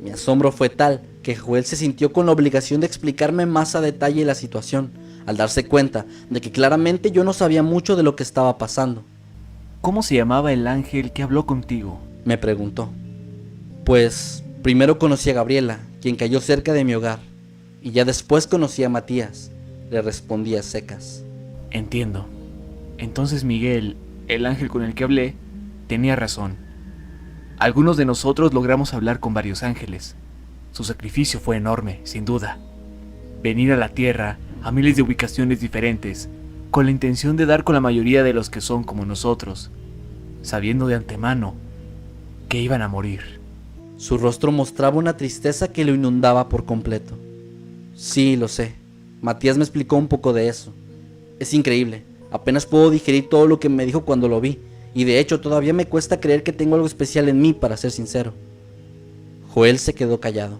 Speaker 1: Mi asombro fue tal que Joel se sintió con la obligación de explicarme más a detalle la situación, al darse cuenta de que claramente yo no sabía mucho de lo que estaba pasando.
Speaker 4: ¿Cómo se llamaba el ángel que habló contigo?
Speaker 1: Me preguntó. Pues primero conocí a Gabriela, quien cayó cerca de mi hogar, y ya después conocí a Matías, le respondí a secas.
Speaker 4: Entiendo. Entonces Miguel, el ángel con el que hablé, tenía razón. Algunos de nosotros logramos hablar con varios ángeles. Su sacrificio fue enorme, sin duda. Venir a la Tierra, a miles de ubicaciones diferentes, con la intención de dar con la mayoría de los que son como nosotros, sabiendo de antemano que iban a morir.
Speaker 1: Su rostro mostraba una tristeza que lo inundaba por completo. Sí, lo sé. Matías me explicó un poco de eso. Es increíble. Apenas puedo digerir todo lo que me dijo cuando lo vi. Y de hecho todavía me cuesta creer que tengo algo especial en mí, para ser sincero. Joel se quedó callado.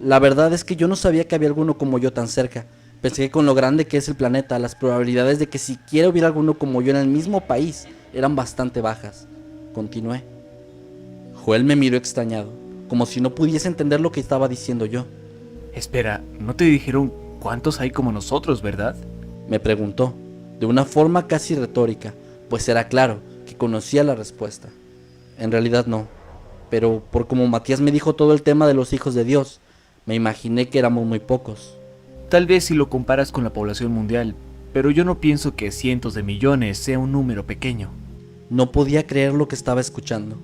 Speaker 1: La verdad es que yo no sabía que había alguno como yo tan cerca. Pensé que con lo grande que es el planeta, las probabilidades de que siquiera hubiera alguno como yo en el mismo país eran bastante bajas. Continué. Joel me miró extrañado, como si no pudiese entender lo que estaba diciendo yo.
Speaker 4: Espera, ¿no te dijeron cuántos hay como nosotros, verdad?
Speaker 1: Me preguntó, de una forma casi retórica, pues era claro que conocía la respuesta. En realidad no, pero por como Matías me dijo todo el tema de los hijos de Dios, me imaginé que éramos muy pocos.
Speaker 4: Tal vez si lo comparas con la población mundial, pero yo no pienso que cientos de millones sea un número pequeño.
Speaker 1: No podía creer lo que estaba escuchando.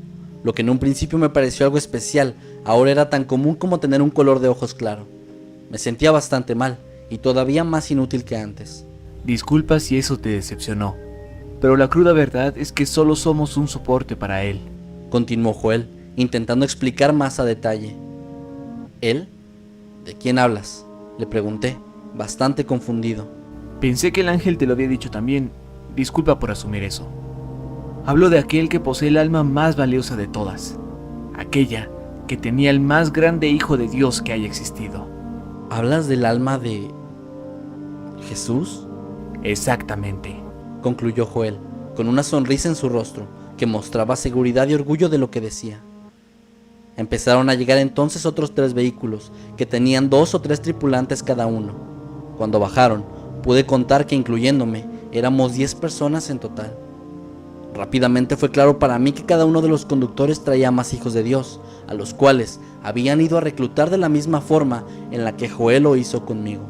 Speaker 1: Lo que en un principio me pareció algo especial, ahora era tan común como tener un color de ojos claro. Me sentía bastante mal, y todavía más inútil que antes.
Speaker 4: Disculpa si eso te decepcionó, pero la cruda verdad es que solo somos un soporte para él.
Speaker 1: Continuó Joel, intentando explicar más a detalle. ¿Él? ¿De quién hablas?, le pregunté, bastante confundido.
Speaker 4: Pensé que el ángel te lo había dicho también. Disculpa por asumir eso. Hablo de aquel que posee el alma más valiosa de todas. Aquella que tenía el más grande hijo de Dios que haya existido.
Speaker 1: ¿Hablas del alma de Jesús?,
Speaker 4: Exactamente.
Speaker 1: concluyó Joel, con una sonrisa en su rostro que mostraba seguridad y orgullo de lo que decía. Empezaron a llegar entonces otros 3 vehículos, que tenían 2 o 3 tripulantes cada uno. Cuando bajaron, pude contar que, incluyéndome, éramos 10 personas en total. Rápidamente fue claro para mí que cada uno de los conductores traía más hijos de Dios, a los cuales habían ido a reclutar de la misma forma en la que Joel lo hizo conmigo.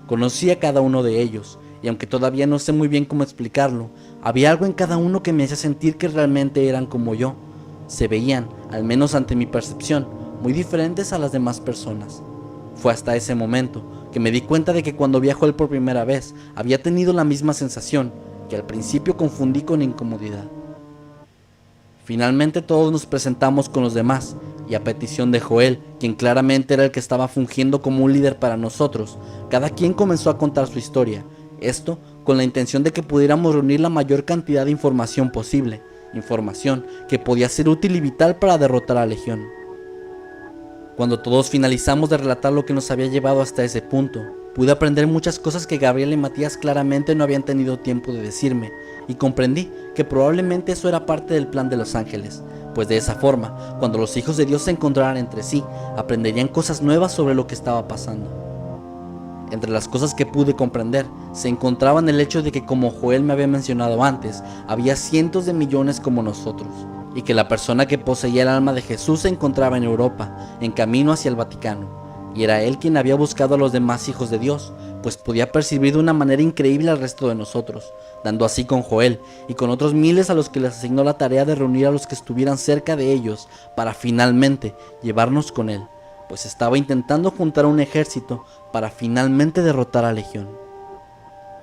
Speaker 1: Conocí a cada uno de ellos, y aunque todavía no sé muy bien cómo explicarlo, había algo en cada uno que me hacía sentir que realmente eran como yo. Se veían, al menos ante mi percepción, muy diferentes a las demás personas. Fue hasta ese momento que me di cuenta de que cuando viajó él por primera vez, había tenido la misma sensación, que al principio confundí con incomodidad. Finalmente todos nos presentamos con los demás, y a petición de Joel, quien claramente era el que estaba fungiendo como un líder para nosotros, cada quien comenzó a contar su historia, esto con la intención de que pudiéramos reunir la mayor cantidad de información posible, información que podía ser útil y vital para derrotar a Legión. Cuando todos finalizamos de relatar lo que nos había llevado hasta ese punto, pude aprender muchas cosas que Gabriel y Matías claramente no habían tenido tiempo de decirme, y comprendí que probablemente eso era parte del plan de los ángeles, pues de esa forma, cuando los hijos de Dios se encontraran entre sí, aprenderían cosas nuevas sobre lo que estaba pasando. Entre las cosas que pude comprender, se encontraban el hecho de que, como Joel me había mencionado antes, había cientos de millones como nosotros, y que la persona que poseía el alma de Jesús se encontraba en Europa, en camino hacia el Vaticano, y era él quien había buscado a los demás hijos de Dios, pues podía percibir de una manera increíble al resto de nosotros, dando así con Joel y con otros miles a los que les asignó la tarea de reunir a los que estuvieran cerca de ellos para finalmente llevarnos con él, pues estaba intentando juntar un ejército para finalmente derrotar a Legión.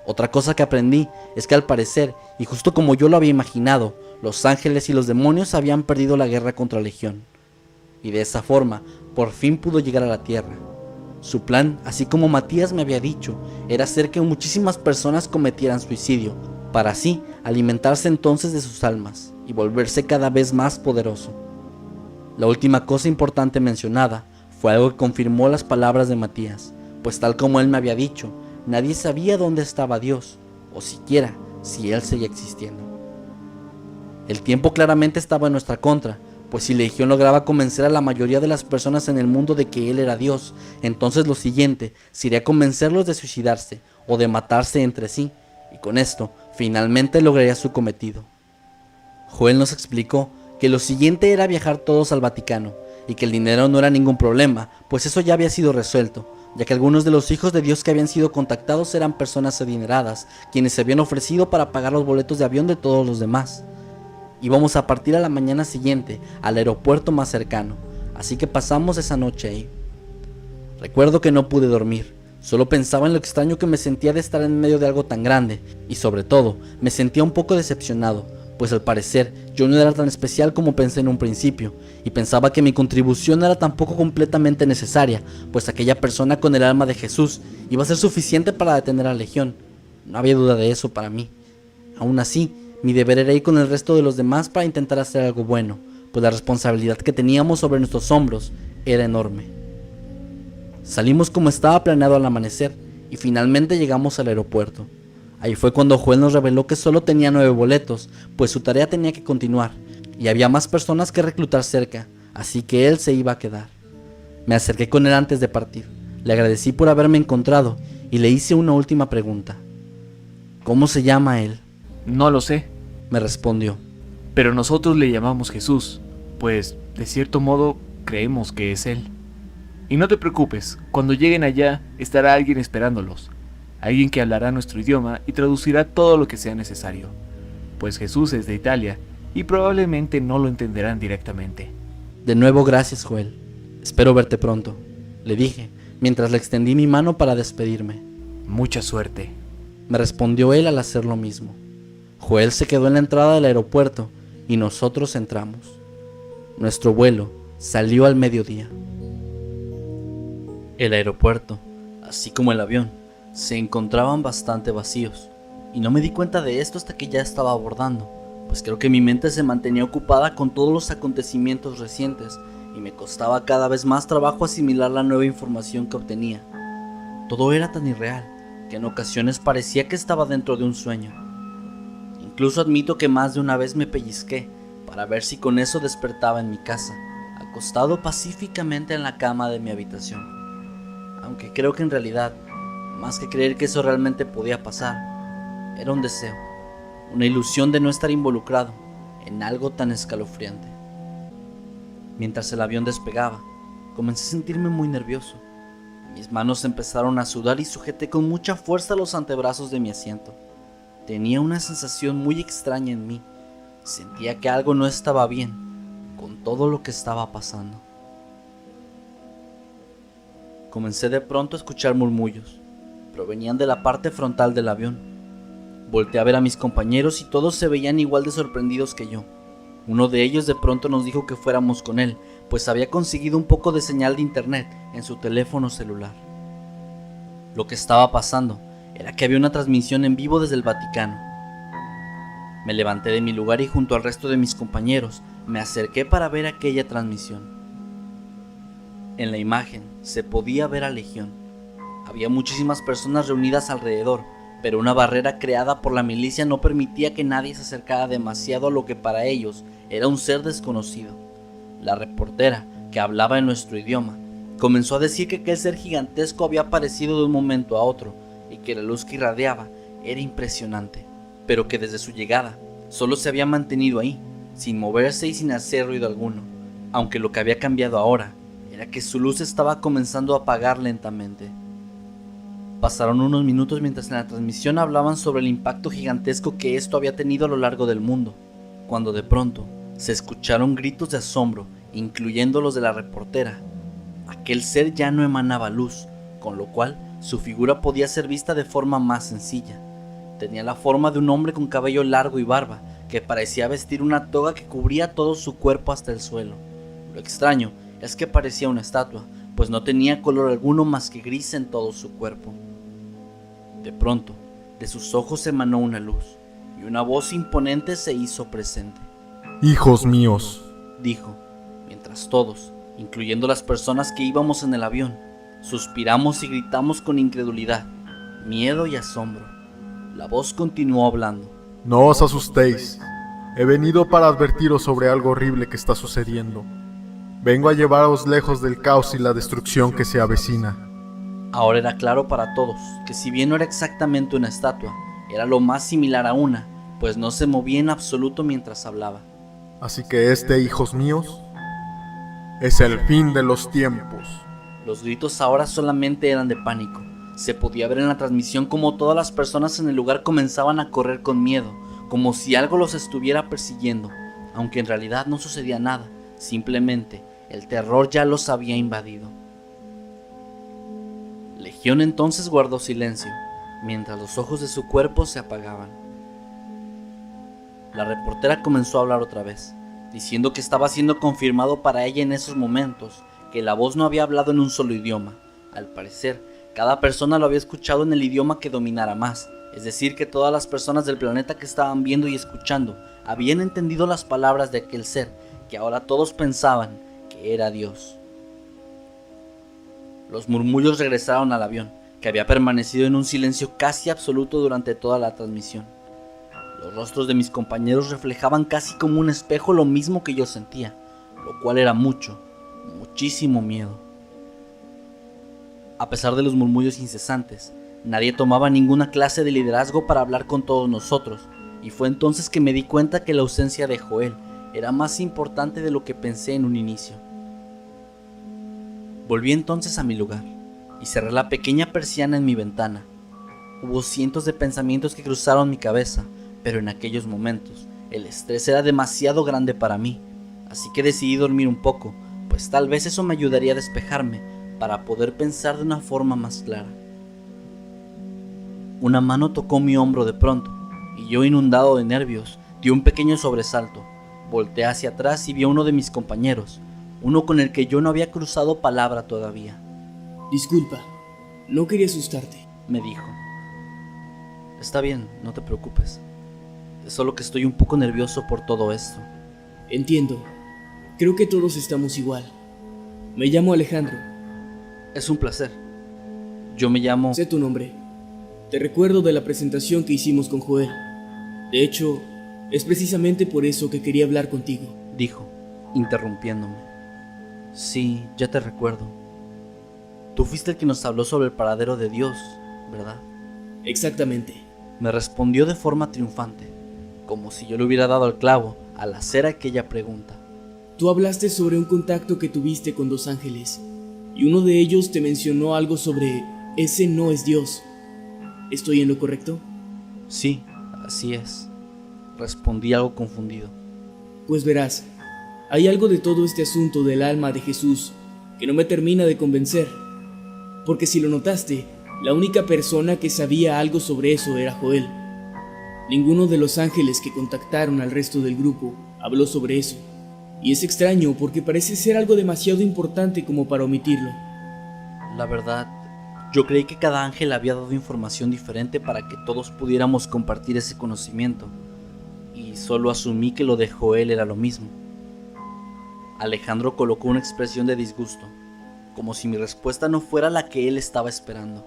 Speaker 1: Otra cosa que aprendí es que, al parecer, y justo como yo lo había imaginado, los ángeles y los demonios habían perdido la guerra contra Legión, y de esa forma por fin pudo llegar a la tierra. Su plan, así como Matías me había dicho, era hacer que muchísimas personas cometieran suicidio, para así alimentarse entonces de sus almas y volverse cada vez más poderoso. La última cosa importante mencionada fue algo que confirmó las palabras de Matías, pues tal como él me había dicho, nadie sabía dónde estaba Dios, o siquiera si él seguía existiendo. El tiempo claramente estaba en nuestra contra, pues si Legión lograba convencer a la mayoría de las personas en el mundo de que él era Dios, entonces lo siguiente sería convencerlos de suicidarse o de matarse entre sí, y con esto finalmente lograría su cometido. Joel nos explicó que lo siguiente era viajar todos al Vaticano, y que el dinero no era ningún problema, pues eso ya había sido resuelto, ya que algunos de los hijos de Dios que habían sido contactados eran personas adineradas, quienes se habían ofrecido para pagar los boletos de avión de todos los demás. Íbamos a partir a la mañana siguiente al aeropuerto más cercano, así que pasamos esa noche ahí. Recuerdo que no pude dormir, solo pensaba en lo extraño que me sentía de estar en medio de algo tan grande, y sobre todo, me sentía un poco decepcionado, pues al parecer yo no era tan especial como pensé en un principio, y pensaba que mi contribución era tampoco completamente necesaria, pues aquella persona con el alma de Jesús iba a ser suficiente para detener a la Legión. No había duda de eso para mí. Aún así, mi deber era ir con el resto de los demás para intentar hacer algo bueno, pues la responsabilidad que teníamos sobre nuestros hombros era enorme. Salimos como estaba planeado al amanecer, y finalmente llegamos al aeropuerto. Ahí fue cuando Joel nos reveló que solo tenía 9 boletos, pues su tarea tenía que continuar, y había más personas que reclutar cerca, así que él se iba a quedar. Me acerqué con él antes de partir, le agradecí por haberme encontrado, y le hice una última pregunta. ¿Cómo se llama él?
Speaker 4: No lo sé,
Speaker 1: Me respondió.
Speaker 4: pero nosotros le llamamos Jesús, pues de cierto modo creemos que es Él. Y no te preocupes, cuando lleguen allá estará alguien esperándolos, alguien que hablará nuestro idioma y traducirá todo lo que sea necesario, pues Jesús es de Italia y probablemente no lo entenderán directamente.
Speaker 1: De nuevo gracias, Joel. Espero verte pronto, le dije, mientras le extendí mi mano para despedirme.
Speaker 4: Mucha suerte.
Speaker 1: Me respondió él al hacer lo mismo. Joel se quedó en la entrada del aeropuerto y nosotros entramos. Nuestro vuelo salió al mediodía. El aeropuerto, así como el avión, se encontraban bastante vacíos, y no me di cuenta de esto hasta que ya estaba abordando, pues creo que mi mente se mantenía ocupada con todos los acontecimientos recientes y me costaba cada vez más trabajo asimilar la nueva información que obtenía. Todo era tan irreal que en ocasiones parecía que estaba dentro de un sueño. Incluso admito que más de una vez me pellizqué para ver si con eso despertaba en mi casa, acostado pacíficamente en la cama de mi habitación. Aunque creo que en realidad, más que creer que eso realmente podía pasar, era un deseo, una ilusión de no estar involucrado en algo tan escalofriante. Mientras el avión despegaba, comencé a sentirme muy nervioso. Mis manos empezaron a sudar y sujeté con mucha fuerza los antebrazos de mi asiento. Tenía una sensación muy extraña en mí. Sentía que algo no estaba bien con todo lo que estaba pasando. Comencé de pronto a escuchar murmullos. Provenían de la parte frontal del avión. Volteé a ver a mis compañeros y todos se veían igual de sorprendidos que yo. Uno de ellos de pronto nos dijo que fuéramos con él, pues había conseguido un poco de señal de internet en su teléfono celular. Lo que estaba pasando era que había una transmisión en vivo desde el Vaticano. Me levanté de mi lugar y junto al resto de mis compañeros me acerqué para ver aquella transmisión. En la imagen se podía ver a Legión. Había muchísimas personas reunidas alrededor, pero una barrera creada por la milicia no permitía que nadie se acercara demasiado a lo que para ellos era un ser desconocido. La reportera, que hablaba en nuestro idioma, comenzó a decir que aquel ser gigantesco había aparecido de un momento a otro y que la luz que irradiaba era impresionante, pero que desde su llegada solo se había mantenido ahí, sin moverse y sin hacer ruido alguno, aunque lo que había cambiado ahora era que su luz estaba comenzando a apagar lentamente. Pasaron unos minutos mientras en la transmisión hablaban sobre el impacto gigantesco que esto había tenido a lo largo del mundo, cuando de pronto se escucharon gritos de asombro, incluyendo los de la reportera. Aquel ser ya no emanaba luz, con lo cual su figura podía ser vista de forma más sencilla. Tenía la forma de un hombre con cabello largo y barba, que parecía vestir una toga que cubría todo su cuerpo hasta el suelo. Lo extraño es que parecía una estatua, pues no tenía color alguno más que gris en todo su cuerpo. De pronto, de sus ojos emanó una luz, y una voz imponente se hizo presente.
Speaker 5: Hijos míos,
Speaker 1: Dijo, mientras todos, incluyendo las personas que íbamos en el avión, suspiramos y gritamos con incredulidad, miedo y asombro. La voz continuó hablando.
Speaker 5: no os asustéis. He venido para advertiros sobre algo horrible que está sucediendo. Vengo a llevaros lejos del caos y la destrucción que se avecina.
Speaker 1: Ahora era claro para todos que si bien no era exactamente una estatua, era lo más similar a una, pues no se movía en absoluto mientras hablaba.
Speaker 5: Así que hijos míos, es el fin de los tiempos.
Speaker 1: Los gritos ahora solamente eran de pánico. Se podía ver en la transmisión como todas las personas en el lugar comenzaban a correr con miedo, como si algo los estuviera persiguiendo, aunque en realidad no sucedía nada, simplemente el terror ya los había invadido. Legión entonces guardó silencio, mientras los ojos de su cuerpo se apagaban. La reportera comenzó a hablar otra vez, diciendo que estaba siendo confirmado para ella en esos momentos que la voz no había hablado en un solo idioma. Al parecer, cada persona lo había escuchado en el idioma que dominara más, es decir, que todas las personas del planeta que estaban viendo y escuchando habían entendido las palabras de aquel ser que ahora todos pensaban que era Dios. Los murmullos regresaron al avión, que había permanecido en un silencio casi absoluto durante toda la transmisión. Los rostros de mis compañeros reflejaban casi como un espejo lo mismo que yo sentía, lo cual era muchísimo miedo. A pesar de los murmullos incesantes, nadie tomaba ninguna clase de liderazgo para hablar con todos nosotros, y fue entonces que me di cuenta que la ausencia de Joel era más importante de lo que pensé en un inicio. Volví entonces a mi lugar y cerré la pequeña persiana en mi ventana. Hubo cientos de pensamientos que cruzaron mi cabeza, pero en aquellos momentos el estrés era demasiado grande para mí, así que decidí dormir un poco, pues tal vez eso me ayudaría a despejarme para poder pensar de una forma más clara. Una mano tocó mi hombro de pronto, y yo, inundado de nervios, di un pequeño sobresalto. Volteé hacia atrás y vi a uno de mis compañeros, uno con el que yo no había cruzado palabra todavía.
Speaker 6: Disculpa, no quería asustarte.
Speaker 1: Me dijo. Está bien, no te preocupes. Es solo que estoy un poco nervioso por todo esto.
Speaker 6: Entiendo. Creo que todos estamos igual. Me llamo Alejandro.
Speaker 1: Es un placer. Yo me llamo...
Speaker 6: Sé tu nombre. Te recuerdo de la presentación que hicimos con Joel. De hecho, es precisamente por eso que quería hablar contigo.
Speaker 1: Dijo, interrumpiéndome. Sí, ya te recuerdo. Tú fuiste el que nos habló sobre el paradero de Dios, ¿verdad?
Speaker 6: Exactamente.
Speaker 1: Me respondió de forma triunfante, como si yo le hubiera dado al clavo al hacer aquella pregunta.
Speaker 6: Tú hablaste sobre un contacto que tuviste con dos ángeles, y uno de ellos te mencionó algo sobre ese no es Dios. ¿Estoy en lo correcto?
Speaker 1: Sí, así es. Respondí algo confundido.
Speaker 6: Pues verás, hay algo de todo este asunto del alma de Jesús que no me termina de convencer. Porque si lo notaste, la única persona que sabía algo sobre eso era Joel. Ninguno de los ángeles que contactaron al resto del grupo habló sobre eso. Y es extraño porque parece ser algo demasiado importante como para omitirlo.
Speaker 1: La verdad, yo creí que cada ángel había dado información diferente para que todos pudiéramos compartir ese conocimiento, y solo asumí que lo de Joel era lo mismo. Alejandro colocó una expresión de disgusto, como si mi respuesta no fuera la que él estaba esperando.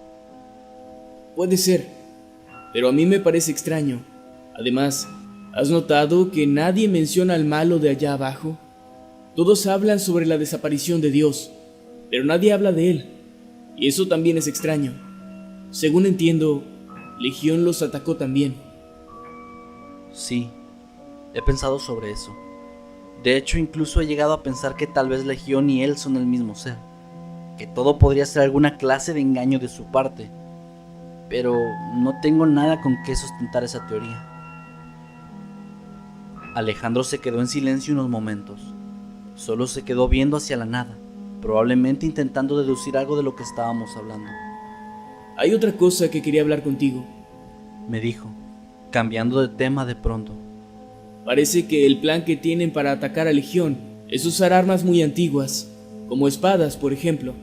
Speaker 6: Puede ser, pero a mí me parece extraño. Además, ¿has notado que nadie menciona al malo de allá abajo? Todos hablan sobre la desaparición de Dios, pero nadie habla de él. Y eso también es extraño. Según entiendo, Legión los atacó también.
Speaker 1: Sí, he pensado sobre eso. De hecho, incluso he llegado a pensar que tal vez Legión y él son el mismo ser, que todo podría ser alguna clase de engaño de su parte, pero no tengo nada con qué sustentar esa teoría. Alejandro se quedó en silencio unos momentos. Solo se quedó viendo hacia la nada, probablemente intentando deducir algo de lo que estábamos hablando.
Speaker 6: Hay otra cosa que quería hablar contigo.
Speaker 1: Me dijo, cambiando de tema de pronto.
Speaker 6: Parece que el plan que tienen para atacar a Legión es usar armas muy antiguas, como espadas, por ejemplo.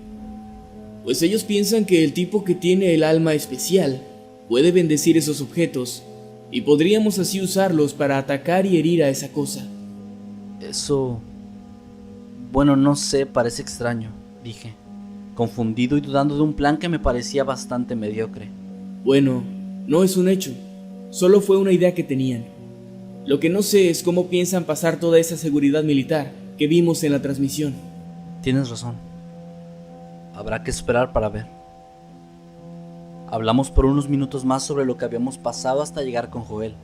Speaker 6: Pues ellos piensan que el tipo que tiene el alma especial puede bendecir esos objetos, y podríamos así usarlos para atacar y herir a esa cosa.
Speaker 1: Eso... Bueno, no sé, parece extraño, dije, confundido y dudando de un plan que me parecía bastante mediocre.
Speaker 6: Bueno, no es un hecho, solo fue una idea que tenían. Lo que no sé es cómo piensan pasar toda esa seguridad militar que vimos en la transmisión.
Speaker 1: Tienes razón. Habrá que esperar para ver. Hablamos por unos minutos más sobre lo que habíamos pasado hasta llegar con Joel.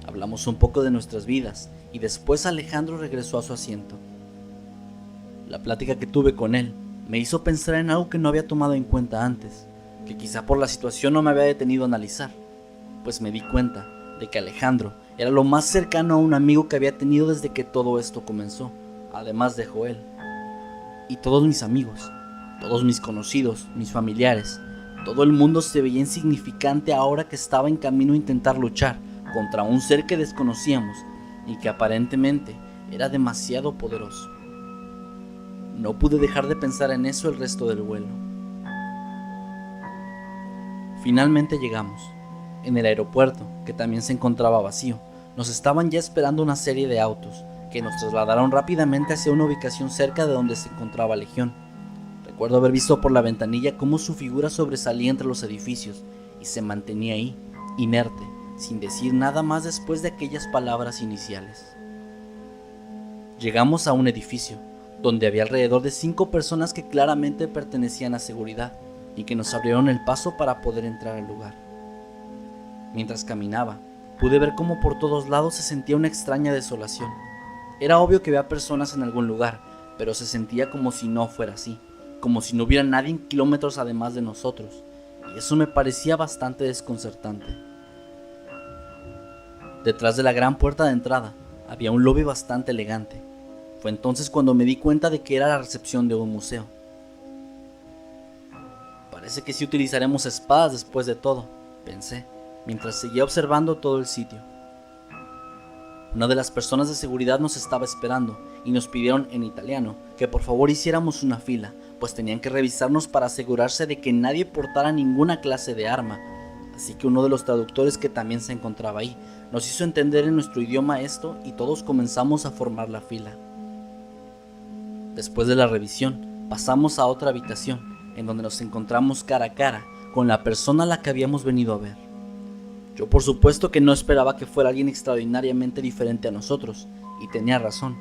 Speaker 1: Hablamos un poco de nuestras vidas y después Alejandro regresó a su asiento. La plática que tuve con él me hizo pensar en algo que no había tomado en cuenta antes, que quizá por la situación no me había detenido a analizar, pues me di cuenta de que Alejandro era lo más cercano a un amigo que había tenido desde que todo esto comenzó, además de Joel. Y todos mis amigos, todos mis conocidos, mis familiares, todo el mundo se veía insignificante ahora que estaba en camino a intentar luchar contra un ser que desconocíamos y que aparentemente era demasiado poderoso. No pude dejar de pensar en eso el resto del vuelo. Finalmente llegamos. En el aeropuerto, que también se encontraba vacío, nos estaban ya esperando una serie de autos que nos trasladaron rápidamente hacia una ubicación cerca de donde se encontraba Legión. Recuerdo haber visto por la ventanilla cómo su figura sobresalía entre los edificios y se mantenía ahí, inerte, sin decir nada más después de aquellas palabras iniciales. Llegamos a un edificio, donde había alrededor de 5 personas que claramente pertenecían a seguridad y que nos abrieron el paso para poder entrar al lugar. Mientras caminaba, pude ver cómo por todos lados se sentía una extraña desolación. Era obvio que había personas en algún lugar, pero se sentía como si no fuera así, como si no hubiera nadie en kilómetros además de nosotros, y eso me parecía bastante desconcertante. Detrás de la gran puerta de entrada había un lobby bastante elegante. Fue entonces cuando me di cuenta de que era la recepción de un museo. Parece que sí utilizaremos espadas después de todo, pensé, mientras seguía observando todo el sitio. Una de las personas de seguridad nos estaba esperando y nos pidieron en italiano que por favor hiciéramos una fila, pues tenían que revisarnos para asegurarse de que nadie portara ninguna clase de arma. Así que uno de los traductores, que también se encontraba ahí, nos hizo entender en nuestro idioma esto y todos comenzamos a formar la fila. Después de la revisión, pasamos a otra habitación, en donde nos encontramos cara a cara con la persona a la que habíamos venido a ver. Yo por supuesto que no esperaba que fuera alguien extraordinariamente diferente a nosotros, y tenía razón.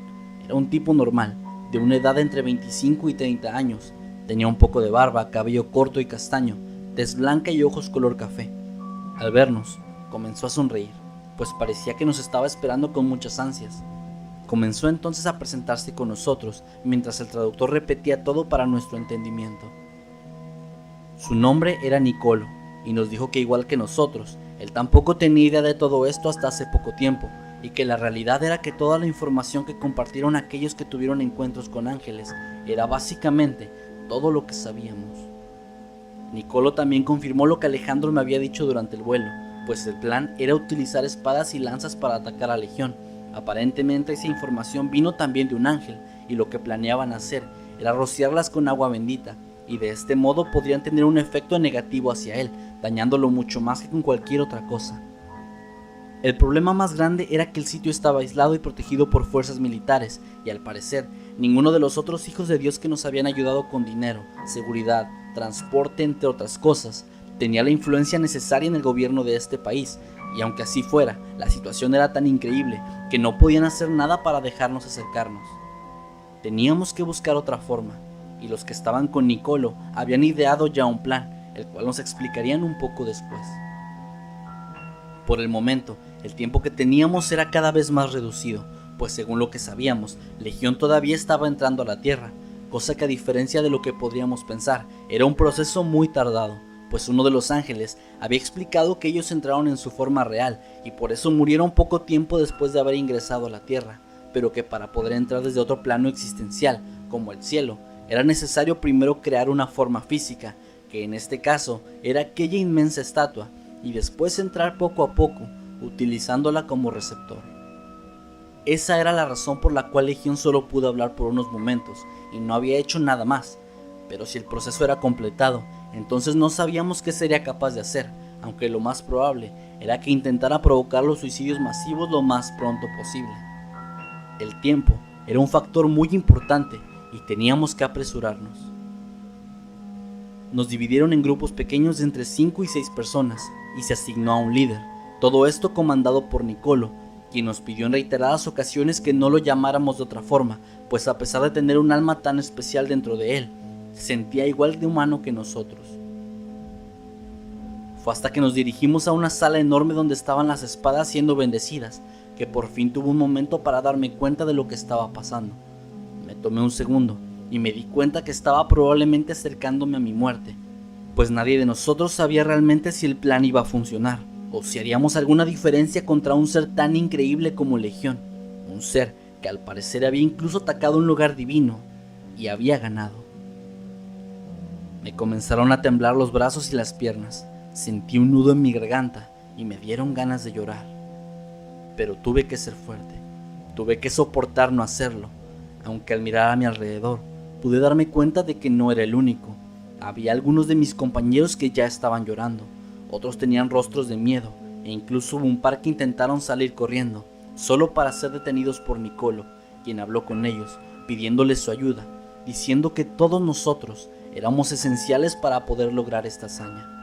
Speaker 1: Era un tipo normal, de una edad de entre 25 y 30 años. Tenía un poco de barba, cabello corto y castaño, tez blanca y ojos color café. Al vernos, comenzó a sonreír, pues parecía que nos estaba esperando con muchas ansias. Comenzó entonces a presentarse con nosotros, mientras el traductor repetía todo para nuestro entendimiento. Su nombre era Nicolo, y nos dijo que igual que nosotros, él tampoco tenía idea de todo esto hasta hace poco tiempo, y que la realidad era que toda la información que compartieron aquellos que tuvieron encuentros con ángeles era básicamente todo lo que sabíamos. Nicolo también confirmó lo que Alejandro me había dicho durante el vuelo, pues el plan era utilizar espadas y lanzas para atacar a Legión. Aparentemente esa información vino también de un ángel, y lo que planeaban hacer era rociarlas con agua bendita, y de este modo podrían tener un efecto negativo hacia él, dañándolo mucho más que con cualquier otra cosa. El problema más grande era que el sitio estaba aislado y protegido por fuerzas militares, y al parecer, ninguno de los otros hijos de Dios que nos habían ayudado con dinero, seguridad, transporte, entre otras cosas, tenía la influencia necesaria en el gobierno de este país, y aunque así fuera, la situación era tan increíble que no podían hacer nada para dejarnos acercarnos. Teníamos que buscar otra forma, y los que estaban con Nicolo habían ideado ya un plan, el cual nos explicarían un poco después. Por el momento, el tiempo que teníamos era cada vez más reducido, pues según lo que sabíamos, Legión todavía estaba entrando a la Tierra, cosa que a diferencia de lo que podríamos pensar, era un proceso muy tardado, pues uno de los ángeles había explicado que ellos entraron en su forma real y por eso murieron poco tiempo después de haber ingresado a la Tierra, pero que para poder entrar desde otro plano existencial, como el cielo, era necesario primero crear una forma física, que en este caso era aquella inmensa estatua, y después entrar poco a poco, utilizándola como receptor. Esa era la razón por la cual Legión solo pudo hablar por unos momentos, y no había hecho nada más, pero si el proceso era completado, entonces no sabíamos qué sería capaz de hacer, aunque lo más probable era que intentara provocar los suicidios masivos lo más pronto posible. El tiempo era un factor muy importante y teníamos que apresurarnos. Nos dividieron en grupos pequeños de entre 5 y 6 personas y se asignó a un líder, todo esto comandado por Nicolo, quien nos pidió en reiteradas ocasiones que no lo llamáramos de otra forma, pues a pesar de tener un alma tan especial dentro de él, se sentía igual de humano que nosotros. Fue hasta que nos dirigimos a una sala enorme donde estaban las espadas siendo bendecidas, que por fin tuve un momento para darme cuenta de lo que estaba pasando. Me tomé un segundo y me di cuenta que estaba probablemente acercándome a mi muerte, pues nadie de nosotros sabía realmente si el plan iba a funcionar, o si haríamos alguna diferencia contra un ser tan increíble como Legión, un ser que al parecer había incluso atacado un lugar divino, y había ganado. Me comenzaron a temblar los brazos y las piernas, sentí un nudo en mi garganta, y me dieron ganas de llorar. Pero tuve que ser fuerte, tuve que soportar no hacerlo, aunque al mirar a mi alrededor, pude darme cuenta de que no era el único. Había algunos de mis compañeros que ya estaban llorando, otros tenían rostros de miedo, e incluso hubo un par que intentaron salir corriendo, solo para ser detenidos por Nicolo, quien habló con ellos, pidiéndoles su ayuda, diciendo que todos nosotros éramos esenciales para poder lograr esta hazaña.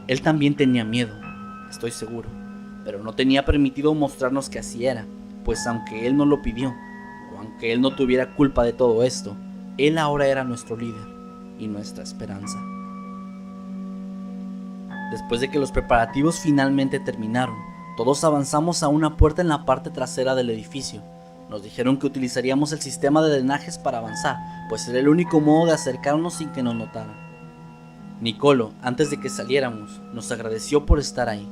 Speaker 1: Él también tenía miedo, estoy seguro, pero no tenía permitido mostrarnos que así era, pues aunque él no lo pidió, o aunque él no tuviera culpa de todo esto, él ahora era nuestro líder y nuestra esperanza. Después de que los preparativos finalmente terminaron, todos avanzamos a una puerta en la parte trasera del edificio. Nos dijeron que utilizaríamos el sistema de drenajes para avanzar, pues era el único modo de acercarnos sin que nos notaran. Nicolo, antes de que saliéramos, nos agradeció por estar ahí.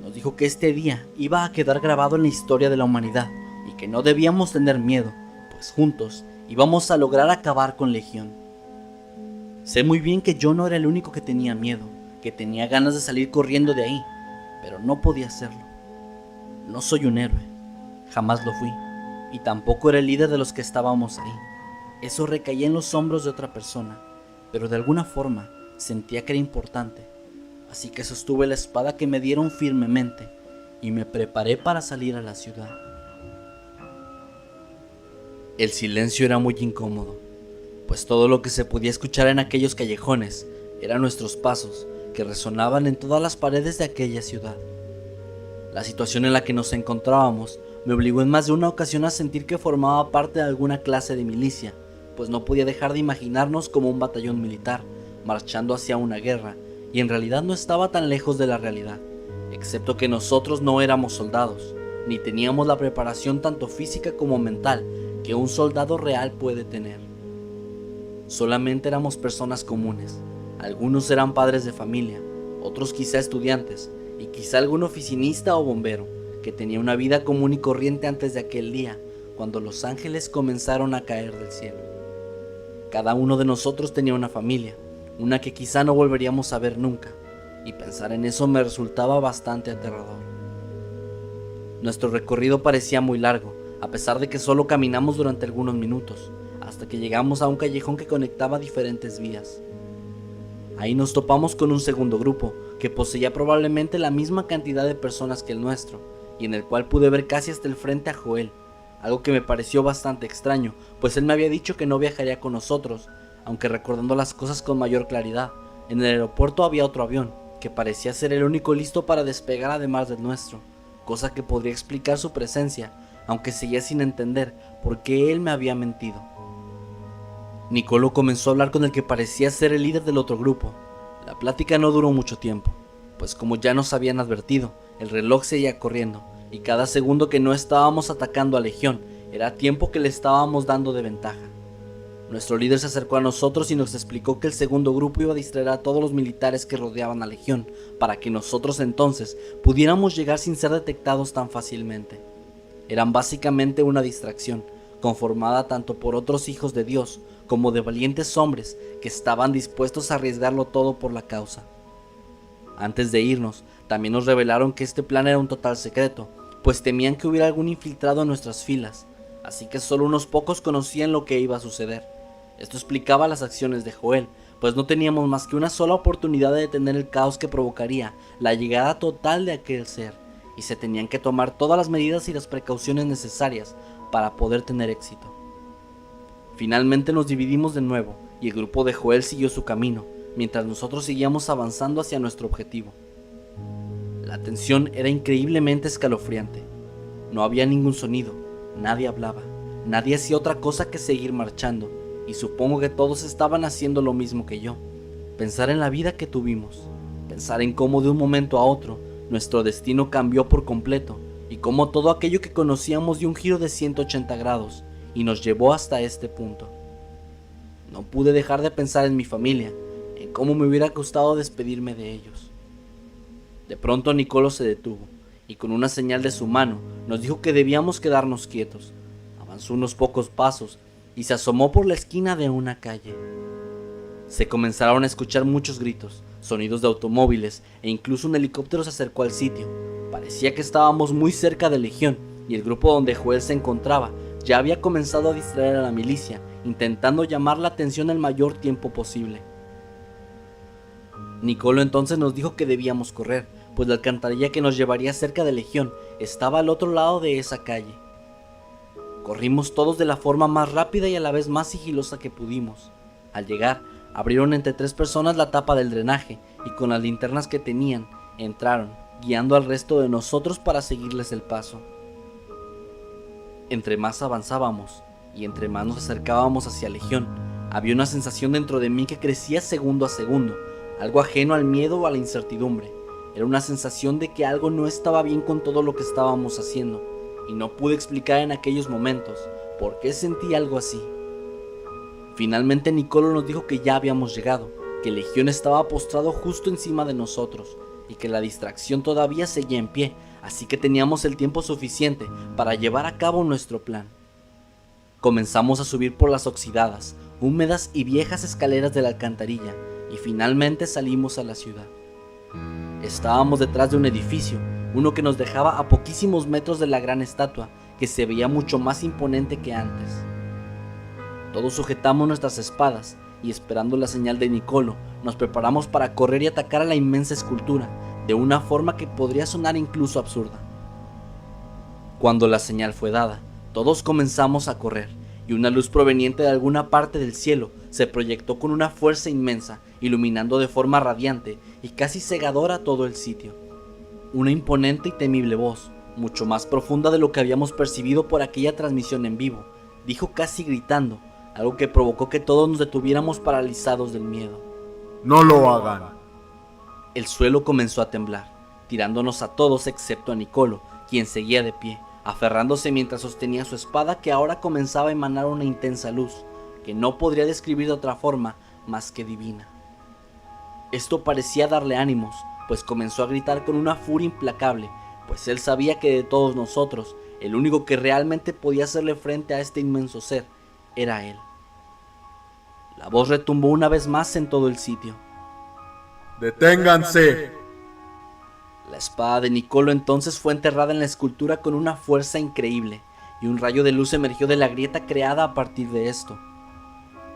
Speaker 1: Nos dijo que este día iba a quedar grabado en la historia de la humanidad y que no debíamos tener miedo, pues juntos íbamos a lograr acabar con Legión. Sé muy bien que yo no era el único que tenía miedo, que tenía ganas de salir corriendo de ahí, pero no podía hacerlo. No soy un héroe, jamás lo fui, y tampoco era el líder de los que estábamos ahí. Eso recaía en los hombros de otra persona, pero de alguna forma sentía que era importante, así que sostuve la espada que me dieron firmemente y me preparé para salir a la ciudad. El silencio era muy incómodo, pues todo lo que se podía escuchar en aquellos callejones eran nuestros pasos que resonaban en todas las paredes de aquella ciudad. La situación en la que nos encontrábamos me obligó en más de una ocasión a sentir que formaba parte de alguna clase de milicia, pues no podía dejar de imaginarnos como un batallón militar, marchando hacia una guerra, y en realidad no estaba tan lejos de la realidad, excepto que nosotros no éramos soldados, ni teníamos la preparación tanto física como mental que un soldado real puede tener. Solamente éramos personas comunes, algunos eran padres de familia, otros quizá estudiantes, y quizá algún oficinista o bombero, que tenía una vida común y corriente antes de aquel día, cuando los ángeles comenzaron a caer del cielo. Cada uno de nosotros tenía una familia, una que quizá no volveríamos a ver nunca, y pensar en eso me resultaba bastante aterrador. Nuestro recorrido parecía muy largo, a pesar de que solo caminamos durante algunos minutos, hasta que llegamos a un callejón que conectaba diferentes vías. Ahí nos topamos con un segundo grupo, que poseía probablemente la misma cantidad de personas que el nuestro, y en el cual pude ver casi hasta el frente a Joel, algo que me pareció bastante extraño, pues él me había dicho que no viajaría con nosotros, aunque recordando las cosas con mayor claridad, en el aeropuerto había otro avión, que parecía ser el único listo para despegar además del nuestro, cosa que podría explicar su presencia, aunque seguía sin entender por qué él me había mentido. Nicolo comenzó a hablar con el que parecía ser el líder del otro grupo. La plática no duró mucho tiempo, pues como ya nos habían advertido, el reloj seguía corriendo, y cada segundo que no estábamos atacando a Legión era tiempo que le estábamos dando de ventaja. Nuestro líder se acercó a nosotros y nos explicó que el segundo grupo iba a distraer a todos los militares que rodeaban a Legión, para que nosotros entonces pudiéramos llegar sin ser detectados tan fácilmente. Eran básicamente una distracción, conformada tanto por otros hijos de Dios como de valientes hombres que estaban dispuestos a arriesgarlo todo por la causa. Antes de irnos, también nos revelaron que este plan era un total secreto, pues temían que hubiera algún infiltrado en nuestras filas, así que solo unos pocos conocían lo que iba a suceder. Esto explicaba las acciones de Joel, pues no teníamos más que una sola oportunidad de detener el caos que provocaría la llegada total de aquel ser, y se tenían que tomar todas las medidas y las precauciones necesarias para poder tener éxito. Finalmente nos dividimos de nuevo, y el grupo de Joel siguió su camino, mientras nosotros seguíamos avanzando hacia nuestro objetivo. La tensión era increíblemente escalofriante. No había ningún sonido, nadie hablaba, nadie hacía otra cosa que seguir marchando, y supongo que todos estaban haciendo lo mismo que yo. Pensar en la vida que tuvimos, pensar en cómo de un momento a otro nuestro destino cambió por completo, y cómo todo aquello que conocíamos dio un giro de 180 grados, y nos llevó hasta este punto. No pude dejar de pensar en mi familia, en cómo me hubiera costado despedirme de ellos. De pronto Nicolo se detuvo y con una señal de su mano nos dijo que debíamos quedarnos quietos. Avanzó unos pocos pasos y se asomó por la esquina de una calle. Se comenzaron a escuchar muchos gritos, sonidos de automóviles e incluso un helicóptero se acercó al sitio. Parecía que estábamos muy cerca de Legión y el grupo donde Joel se encontraba ya había comenzado a distraer a la milicia, intentando llamar la atención el mayor tiempo posible. Nicolo entonces nos dijo que debíamos correr, pues la alcantarilla que nos llevaría cerca de Legión estaba al otro lado de esa calle. Corrimos todos de la forma más rápida y a la vez más sigilosa que pudimos. Al llegar, abrieron entre 3 personas la tapa del drenaje y con las linternas que tenían, entraron, guiando al resto de nosotros para seguirles el paso. Entre más avanzábamos y entre más nos acercábamos hacia Legión, había una sensación dentro de mí que crecía segundo a segundo, algo ajeno al miedo o a la incertidumbre. Era una sensación de que algo no estaba bien con todo lo que estábamos haciendo, y no pude explicar en aquellos momentos por qué sentí algo así. Finalmente Nicolo nos dijo que ya habíamos llegado, que Legión estaba postrado justo encima de nosotros, y que la distracción todavía seguía en pie, así que teníamos el tiempo suficiente para llevar a cabo nuestro plan. Comenzamos a subir por las oxidadas, húmedas y viejas escaleras de la alcantarilla, y finalmente salimos a la ciudad. Estábamos detrás de un edificio, uno que nos dejaba a poquísimos metros de la gran estatua, que se veía mucho más imponente que antes. Todos sujetamos nuestras espadas y esperando la señal de Nicolo, nos preparamos para correr y atacar a la inmensa escultura, de una forma que podría sonar incluso absurda. Cuando la señal fue dada, todos comenzamos a correr, y una luz proveniente de alguna parte del cielo se proyectó con una fuerza inmensa, iluminando de forma radiante y casi cegadora todo el sitio. Una imponente y temible voz, mucho más profunda de lo que habíamos percibido por aquella transmisión en vivo, dijo casi gritando, algo que provocó que todos nos detuviéramos paralizados del miedo.
Speaker 5: No lo hagan.
Speaker 1: El suelo comenzó a temblar, tirándonos a todos excepto a Nicolo, quien seguía de pie, aferrándose mientras sostenía su espada que ahora comenzaba a emanar una intensa luz, que no podría describir de otra forma más que divina. Esto parecía darle ánimos, pues comenzó a gritar con una furia implacable, pues él sabía que de todos nosotros, el único que realmente podía hacerle frente a este inmenso ser, era él. La voz retumbó una vez más en todo el sitio.
Speaker 5: ¡Deténganse!
Speaker 1: La espada de Nicolo entonces fue enterrada en la escultura con una fuerza increíble, y un rayo de luz emergió de la grieta creada a partir de esto.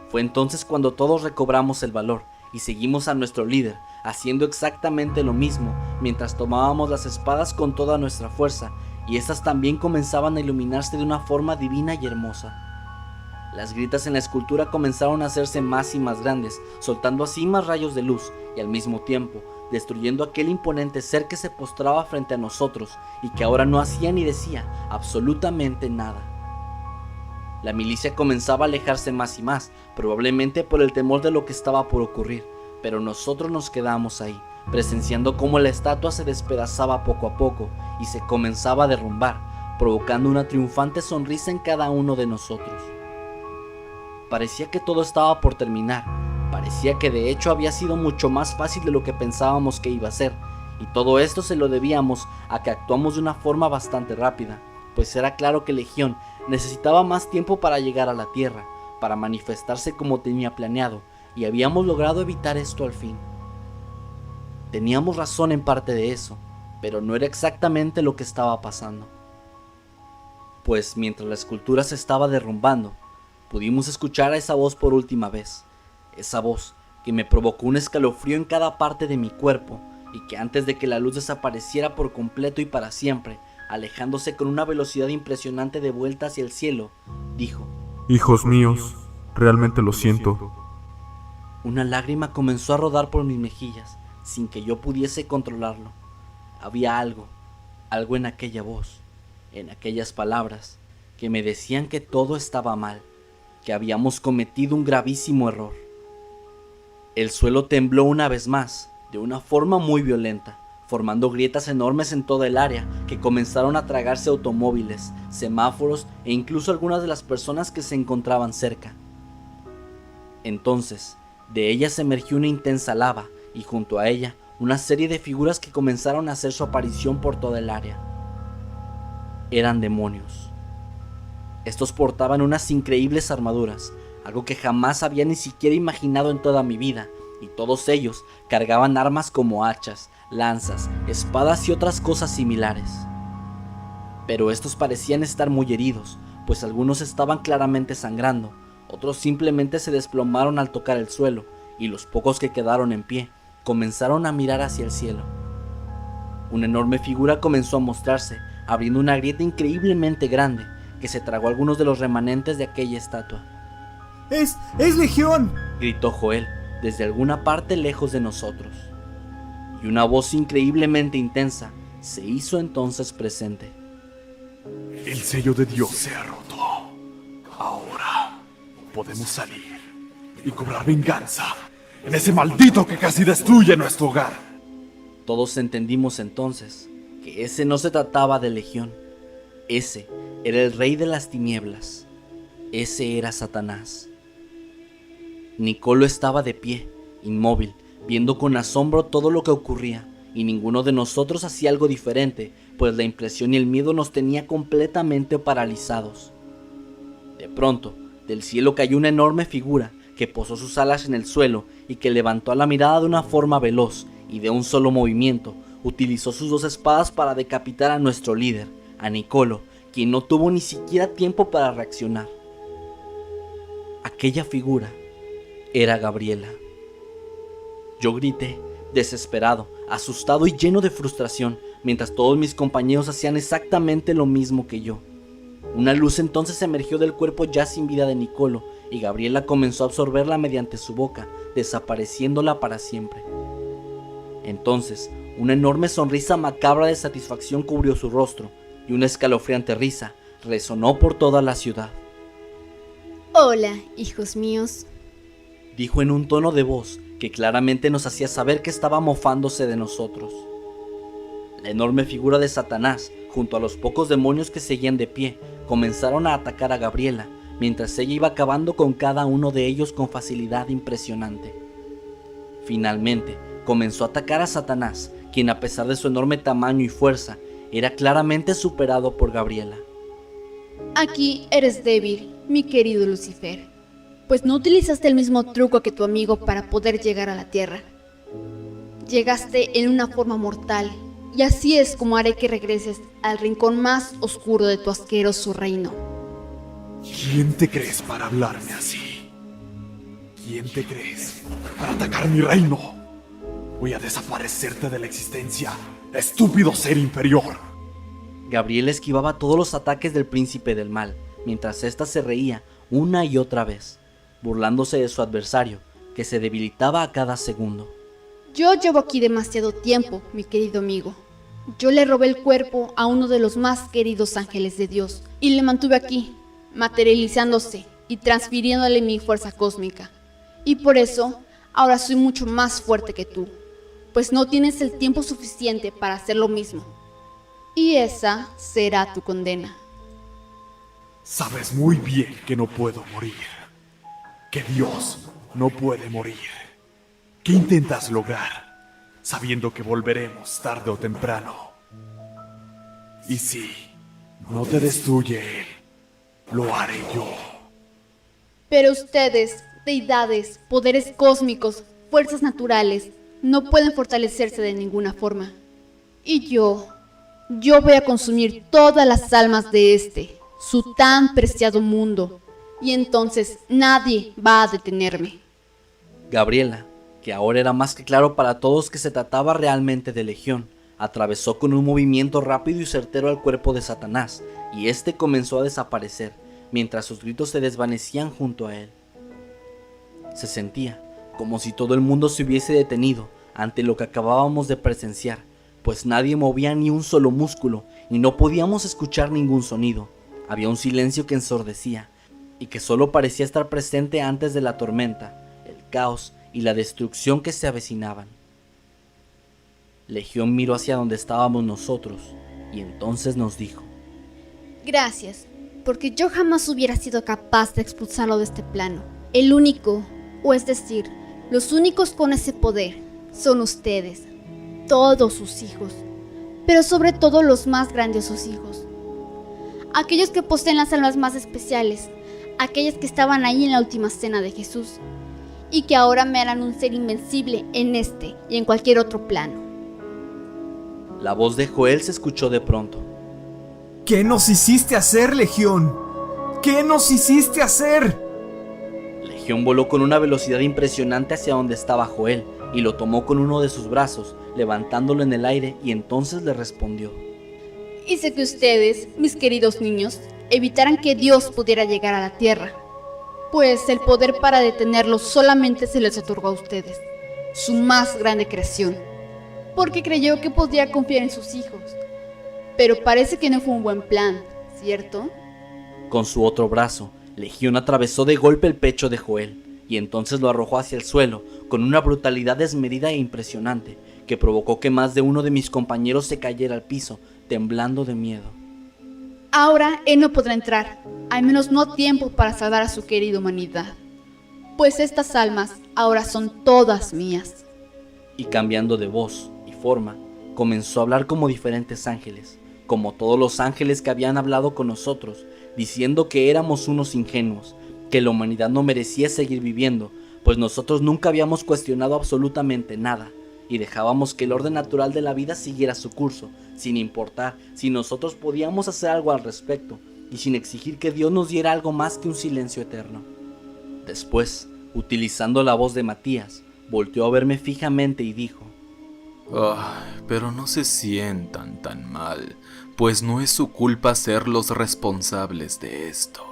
Speaker 1: Fue entonces cuando todos recobramos el valor, y seguimos a nuestro líder, haciendo exactamente lo mismo, mientras tomábamos las espadas con toda nuestra fuerza, y estas también comenzaban a iluminarse de una forma divina y hermosa. Las grietas en la escultura comenzaron a hacerse más y más grandes, soltando así más rayos de luz, y al mismo tiempo, destruyendo aquel imponente ser que se postraba frente a nosotros, y que ahora no hacía ni decía absolutamente nada. La milicia comenzaba a alejarse más y más, probablemente por el temor de lo que estaba por ocurrir, pero nosotros nos quedamos ahí, presenciando cómo la estatua se despedazaba poco a poco, y se comenzaba a derrumbar, provocando una triunfante sonrisa en cada uno de nosotros. Parecía que todo estaba por terminar, parecía que de hecho había sido mucho más fácil de lo que pensábamos que iba a ser, y todo esto se lo debíamos a que actuamos de una forma bastante rápida, pues era claro que Legión necesitaba más tiempo para llegar a la Tierra, para manifestarse como tenía planeado, y habíamos logrado evitar esto al fin. Teníamos razón en parte de eso, pero no era exactamente lo que estaba pasando. Pues mientras la escultura se estaba derrumbando, pudimos escuchar a esa voz por última vez, esa voz que me provocó un escalofrío en cada parte de mi cuerpo y que antes de que la luz desapareciera por completo y para siempre, alejándose con una velocidad impresionante de vuelta hacia el cielo, dijo:
Speaker 5: Hijos míos, realmente lo siento.
Speaker 1: Una lágrima comenzó a rodar por mis mejillas sin que yo pudiese controlarlo. Había algo en aquella voz, en aquellas palabras, que me decían que todo estaba mal, que habíamos cometido un gravísimo error. El suelo tembló una vez más, de una forma muy violenta, formando grietas enormes en toda el área que comenzaron a tragarse automóviles, semáforos e incluso algunas de las personas que se encontraban cerca. Entonces, de ella se emergió una intensa lava y junto a ella una serie de figuras que comenzaron a hacer su aparición por toda el área. Eran demonios. Estos portaban unas increíbles armaduras, algo que jamás había ni siquiera imaginado en toda mi vida, y todos ellos cargaban armas como hachas, lanzas, espadas y otras cosas similares. Pero estos parecían estar muy heridos, pues algunos estaban claramente sangrando, otros simplemente se desplomaron al tocar el suelo, y los pocos que quedaron en pie comenzaron a mirar hacia el cielo. Una enorme figura comenzó a mostrarse, abriendo una grieta increíblemente grande que se tragó algunos de los remanentes de aquella estatua.
Speaker 7: ¡Es Legión!
Speaker 1: Gritó Joel desde alguna parte lejos de nosotros, y una voz increíblemente intensa se hizo entonces presente.
Speaker 8: El sello de Dios se ha roto. Ahora podemos salir y cobrar venganza en ese maldito que casi destruye nuestro hogar.
Speaker 1: Todos entendimos entonces que ese no se trataba de Legión. Ese era el rey de las tinieblas. Ese era Satanás. Nicolo estaba de pie, inmóvil, viendo con asombro todo lo que ocurría, y ninguno de nosotros hacía algo diferente, pues la impresión y el miedo nos tenía completamente paralizados. De pronto, del cielo cayó una enorme figura que posó sus alas en el suelo y que levantó la mirada de una forma veloz y de un solo movimiento utilizó sus dos espadas para decapitar a nuestro líder, a Nicolo, quien no tuvo ni siquiera tiempo para reaccionar. Aquella figura era Gabriela. Yo grité, desesperado, asustado y lleno de frustración, mientras todos mis compañeros hacían exactamente lo mismo que yo. Una luz entonces emergió del cuerpo ya sin vida de Nicolo, y Gabriela comenzó a absorberla mediante su boca, desapareciéndola para siempre. Entonces, una enorme sonrisa macabra de satisfacción cubrió su rostro, y una escalofriante risa resonó por toda la ciudad.
Speaker 9: Hola, hijos míos.
Speaker 1: Dijo en un tono de voz que claramente nos hacía saber que estaba mofándose de nosotros. La enorme figura de Satanás, junto a los pocos demonios que seguían de pie, comenzaron a atacar a Gabriela, mientras ella iba acabando con cada uno de ellos con facilidad impresionante. Finalmente, comenzó a atacar a Satanás, quien a pesar de su enorme tamaño y fuerza, era claramente superado por Gabriela.
Speaker 9: Aquí eres débil, mi querido Lucifer, pues no utilizaste el mismo truco que tu amigo para poder llegar a la Tierra. Llegaste en una forma mortal, y así es como haré que regreses al rincón más oscuro de tu asqueroso reino.
Speaker 8: ¿Quién te crees para hablarme así? ¿Quién te crees para atacar mi reino? Voy a desaparecerte de la existencia, estúpido ser inferior.
Speaker 1: Gabriela esquivaba todos los ataques del príncipe del mal, mientras ésta se reía una y otra vez, burlándose de su adversario, que se debilitaba a cada segundo.
Speaker 9: Yo llevo aquí demasiado tiempo, mi querido amigo. Yo le robé el cuerpo a uno de los más queridos ángeles de Dios y le mantuve aquí, materializándose y transfiriéndole mi fuerza cósmica. Y por eso, ahora soy mucho más fuerte que tú, pues no tienes el tiempo suficiente para hacer lo mismo. Y esa será tu condena.
Speaker 8: Sabes muy bien que no puedo morir, que Dios no puede morir. ¿Qué intentas lograr, sabiendo que volveremos tarde o temprano? Y si no te destruye Él, lo haré yo.
Speaker 9: Pero ustedes, deidades, poderes cósmicos, fuerzas naturales, no pueden fortalecerse de ninguna forma. Y yo voy a consumir todas las almas de su tan preciado mundo, y entonces nadie va a detenerme.
Speaker 1: Gabriela, que ahora era más que claro para todos que se trataba realmente de Legión, atravesó con un movimiento rápido y certero al cuerpo de Satanás, y este comenzó a desaparecer, mientras sus gritos se desvanecían junto a él. Se sentía como si todo el mundo se hubiese detenido ante lo que acabábamos de presenciar, pues nadie movía ni un solo músculo y no podíamos escuchar ningún sonido. Había un silencio que ensordecía y que solo parecía estar presente antes de la tormenta, el caos y la destrucción que se avecinaban. Legión miró hacia donde estábamos nosotros y entonces nos dijo:
Speaker 9: Gracias, porque yo jamás hubiera sido capaz de expulsarlo de este plano. El único O es decir, los únicos con ese poder son ustedes, todos sus hijos, pero sobre todo los más grandiosos hijos. Aquellos que poseen las almas más especiales, aquellas que estaban ahí en la última cena de Jesús, y que ahora me harán un ser invencible en este y en cualquier otro plano.
Speaker 1: La voz de Joel se escuchó de pronto.
Speaker 7: ¿Qué nos hiciste hacer, Legión? ¿Qué nos hiciste hacer?
Speaker 1: Legión voló con una velocidad impresionante hacia donde estaba Joel y lo tomó con uno de sus brazos, levantándolo en el aire, y entonces le respondió:
Speaker 9: Hice que ustedes, mis queridos niños, evitaran que Dios pudiera llegar a la tierra, pues el poder para detenerlo solamente se les otorgó a ustedes, su más grande creación, porque creyó que podía confiar en sus hijos. Pero parece que no fue un buen plan, ¿cierto?
Speaker 1: Con su otro brazo, Legión atravesó de golpe el pecho de Joel y entonces lo arrojó hacia el suelo con una brutalidad desmedida e impresionante que provocó que más de uno de mis compañeros se cayera al piso, temblando de miedo.
Speaker 9: Ahora él no podrá entrar, al menos no a tiempo para salvar a su querida humanidad, pues estas almas ahora son todas mías.
Speaker 1: Y cambiando de voz y forma, comenzó a hablar como diferentes ángeles, como todos los ángeles que habían hablado con nosotros, diciendo que éramos unos ingenuos, que la humanidad no merecía seguir viviendo, pues nosotros nunca habíamos cuestionado absolutamente nada, y dejábamos que el orden natural de la vida siguiera su curso, sin importar si nosotros podíamos hacer algo al respecto, y sin exigir que Dios nos diera algo más que un silencio eterno. Después, utilizando la voz de Matías, volteó a verme fijamente y dijo:
Speaker 3: pero no se sientan tan mal, pues no es su culpa ser los responsables de esto.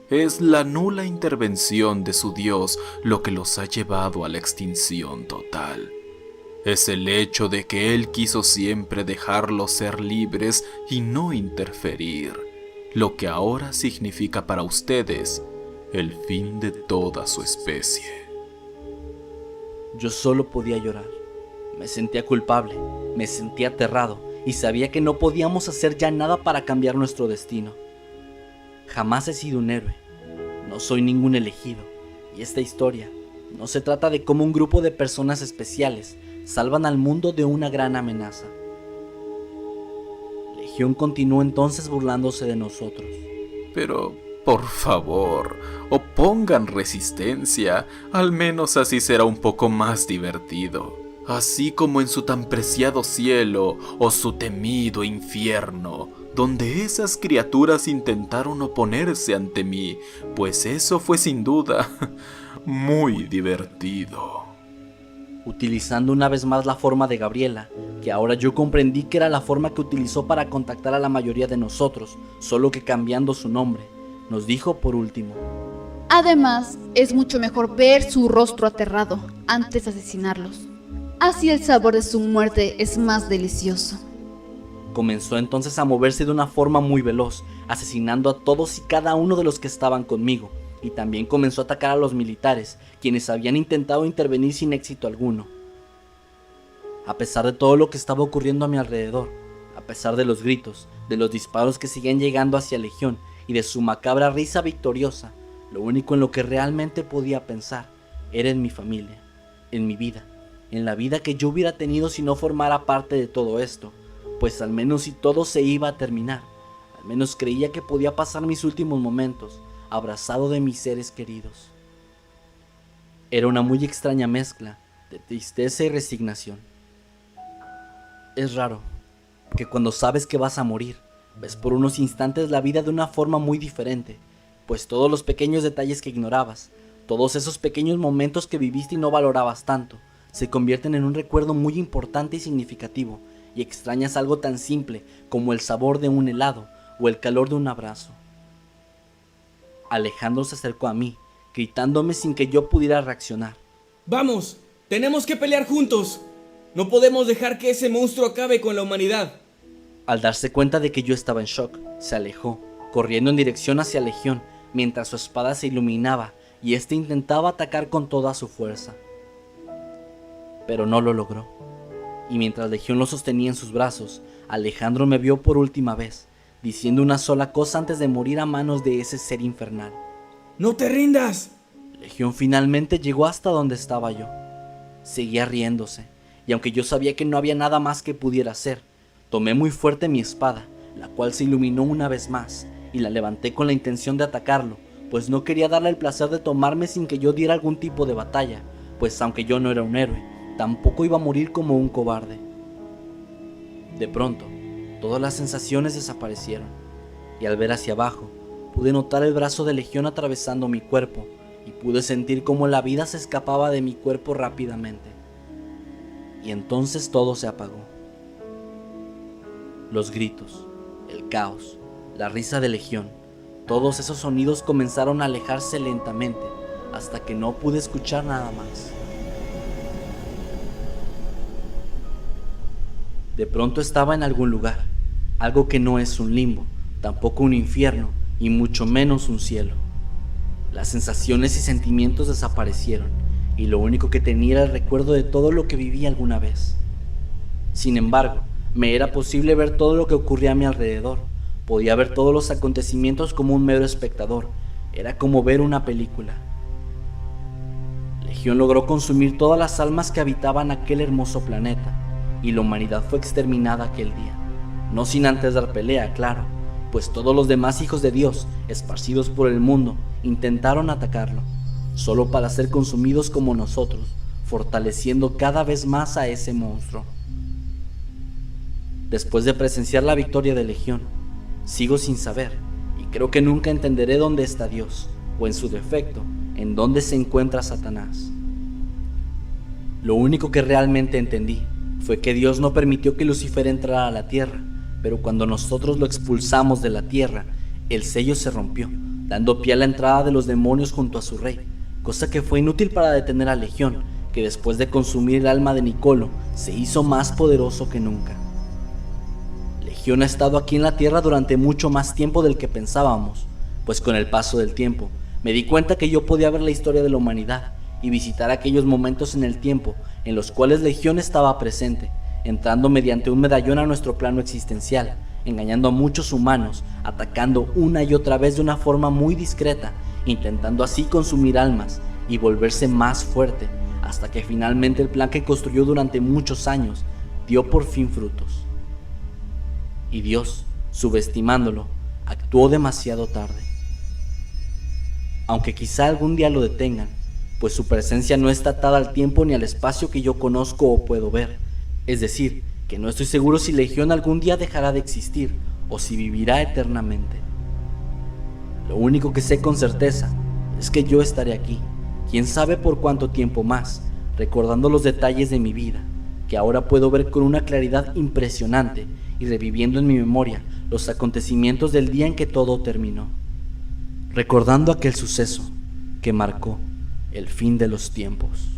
Speaker 3: Es la nula intervención de su Dios lo que los ha llevado a la extinción total. Es el hecho de que Él quiso siempre dejarlos ser libres y no interferir, lo que ahora significa para ustedes el fin de toda su especie.
Speaker 1: Yo solo podía llorar. Me sentía culpable, me sentía aterrado y sabía que no podíamos hacer ya nada para cambiar nuestro destino. Jamás he sido un héroe, no soy ningún elegido, y esta historia no se trata de cómo un grupo de personas especiales salvan al mundo de una gran amenaza. Legión continuó entonces burlándose de nosotros.
Speaker 3: Pero, por favor, opongan resistencia, al menos así será un poco más divertido. Así como en su tan preciado cielo o su temido infierno, donde esas criaturas intentaron oponerse ante mí, pues eso fue sin duda muy divertido.
Speaker 1: Utilizando una vez más la forma de Gabriela, que ahora yo comprendí que era la forma que utilizó para contactar a la mayoría de nosotros, solo que cambiando su nombre, nos dijo por último:
Speaker 9: Además, es mucho mejor ver su rostro aterrado antes de asesinarlos. Así el sabor de su muerte es más delicioso.
Speaker 1: Comenzó entonces a moverse de una forma muy veloz, asesinando a todos y cada uno de los que estaban conmigo, y también comenzó a atacar a los militares, quienes habían intentado intervenir sin éxito alguno. A pesar de todo lo que estaba ocurriendo a mi alrededor, a pesar de los gritos, de los disparos que seguían llegando hacia Legión y de su macabra risa victoriosa, lo único en lo que realmente podía pensar era en mi familia, en mi vida, en la vida que yo hubiera tenido si no formara parte de todo esto, pues al menos si todo se iba a terminar, al menos creía que podía pasar mis últimos momentos abrazado de mis seres queridos. Era una muy extraña mezcla de tristeza y resignación. Es raro que cuando sabes que vas a morir, ves por unos instantes la vida de una forma muy diferente, pues todos los pequeños detalles que ignorabas, todos esos pequeños momentos que viviste y no valorabas tanto, se convierten en un recuerdo muy importante y significativo, y extrañas algo tan simple como el sabor de un helado o el calor de un abrazo. Alejandro se acercó a mí, gritándome sin que yo pudiera reaccionar:
Speaker 6: ¡Vamos! ¡Tenemos que pelear juntos! No podemos dejar que ese monstruo acabe con la humanidad.
Speaker 1: Al darse cuenta de que yo estaba en shock, se alejó, corriendo en dirección hacia Legión, mientras su espada se iluminaba y éste intentaba atacar con toda su fuerza. Pero no lo logró, y mientras Legión lo sostenía en sus brazos, Alejandro me vio por última vez, diciendo una sola cosa antes de morir a manos de ese ser infernal:
Speaker 6: ¡No te rindas!
Speaker 1: Legión finalmente llegó hasta donde estaba yo. Seguía riéndose, y aunque yo sabía que no había nada más que pudiera hacer, tomé muy fuerte mi espada, la cual se iluminó una vez más, y la levanté con la intención de atacarlo, pues no quería darle el placer de tomarme sin que yo diera algún tipo de batalla, pues aunque yo no era un héroe, tampoco iba a morir como un cobarde. De pronto, todas las sensaciones desaparecieron, y al ver hacia abajo, pude notar el brazo de Legión atravesando mi cuerpo, y pude sentir cómo la vida se escapaba de mi cuerpo rápidamente. Y entonces todo se apagó. Los gritos, el caos, la risa de Legión, todos esos sonidos comenzaron a alejarse lentamente, hasta que no pude escuchar nada más. De pronto estaba en algún lugar, algo que no es un limbo, tampoco un infierno, y mucho menos un cielo. Las sensaciones y sentimientos desaparecieron, y lo único que tenía era el recuerdo de todo lo que viví alguna vez. Sin embargo, me era posible ver todo lo que ocurría a mi alrededor. Podía ver todos los acontecimientos como un mero espectador. Era como ver una película. Legión logró consumir todas las almas que habitaban aquel hermoso planeta, y la humanidad fue exterminada aquel día. No sin antes dar pelea, claro, pues todos los demás hijos de Dios, esparcidos por el mundo, intentaron atacarlo, solo para ser consumidos como nosotros, fortaleciendo cada vez más a ese monstruo. Después de presenciar la victoria de Legión, sigo sin saber, y creo que nunca entenderé dónde está Dios, o en su defecto, en dónde se encuentra Satanás. Lo único que realmente entendí fue que Dios no permitió que Lucifer entrara a la tierra, pero cuando nosotros lo expulsamos de la tierra, el sello se rompió, dando pie a la entrada de los demonios junto a su rey, cosa que fue inútil para detener a Legión, que después de consumir el alma de Nicolo, se hizo más poderoso que nunca. Legión ha estado aquí en la tierra durante mucho más tiempo del que pensábamos, pues con el paso del tiempo, me di cuenta que yo podía ver la historia de la humanidad y visitar aquellos momentos en el tiempo en los cuales Legión estaba presente, entrando mediante un medallón a nuestro plano existencial, engañando a muchos humanos, atacando una y otra vez de una forma muy discreta, intentando así consumir almas y volverse más fuerte, hasta que finalmente el plan que construyó durante muchos años dio por fin frutos. Y Dios, subestimándolo, actuó demasiado tarde. Aunque quizá algún día lo detengan, pues su presencia no está atada al tiempo ni al espacio que yo conozco o puedo ver. Es decir, que no estoy seguro si Legión algún día dejará de existir o si vivirá eternamente. Lo único que sé con certeza es que yo estaré aquí, quién sabe por cuánto tiempo más, recordando los detalles de mi vida, que ahora puedo ver con una claridad impresionante y reviviendo en mi memoria los acontecimientos del día en que todo terminó, recordando aquel suceso que marcó el fin de los tiempos.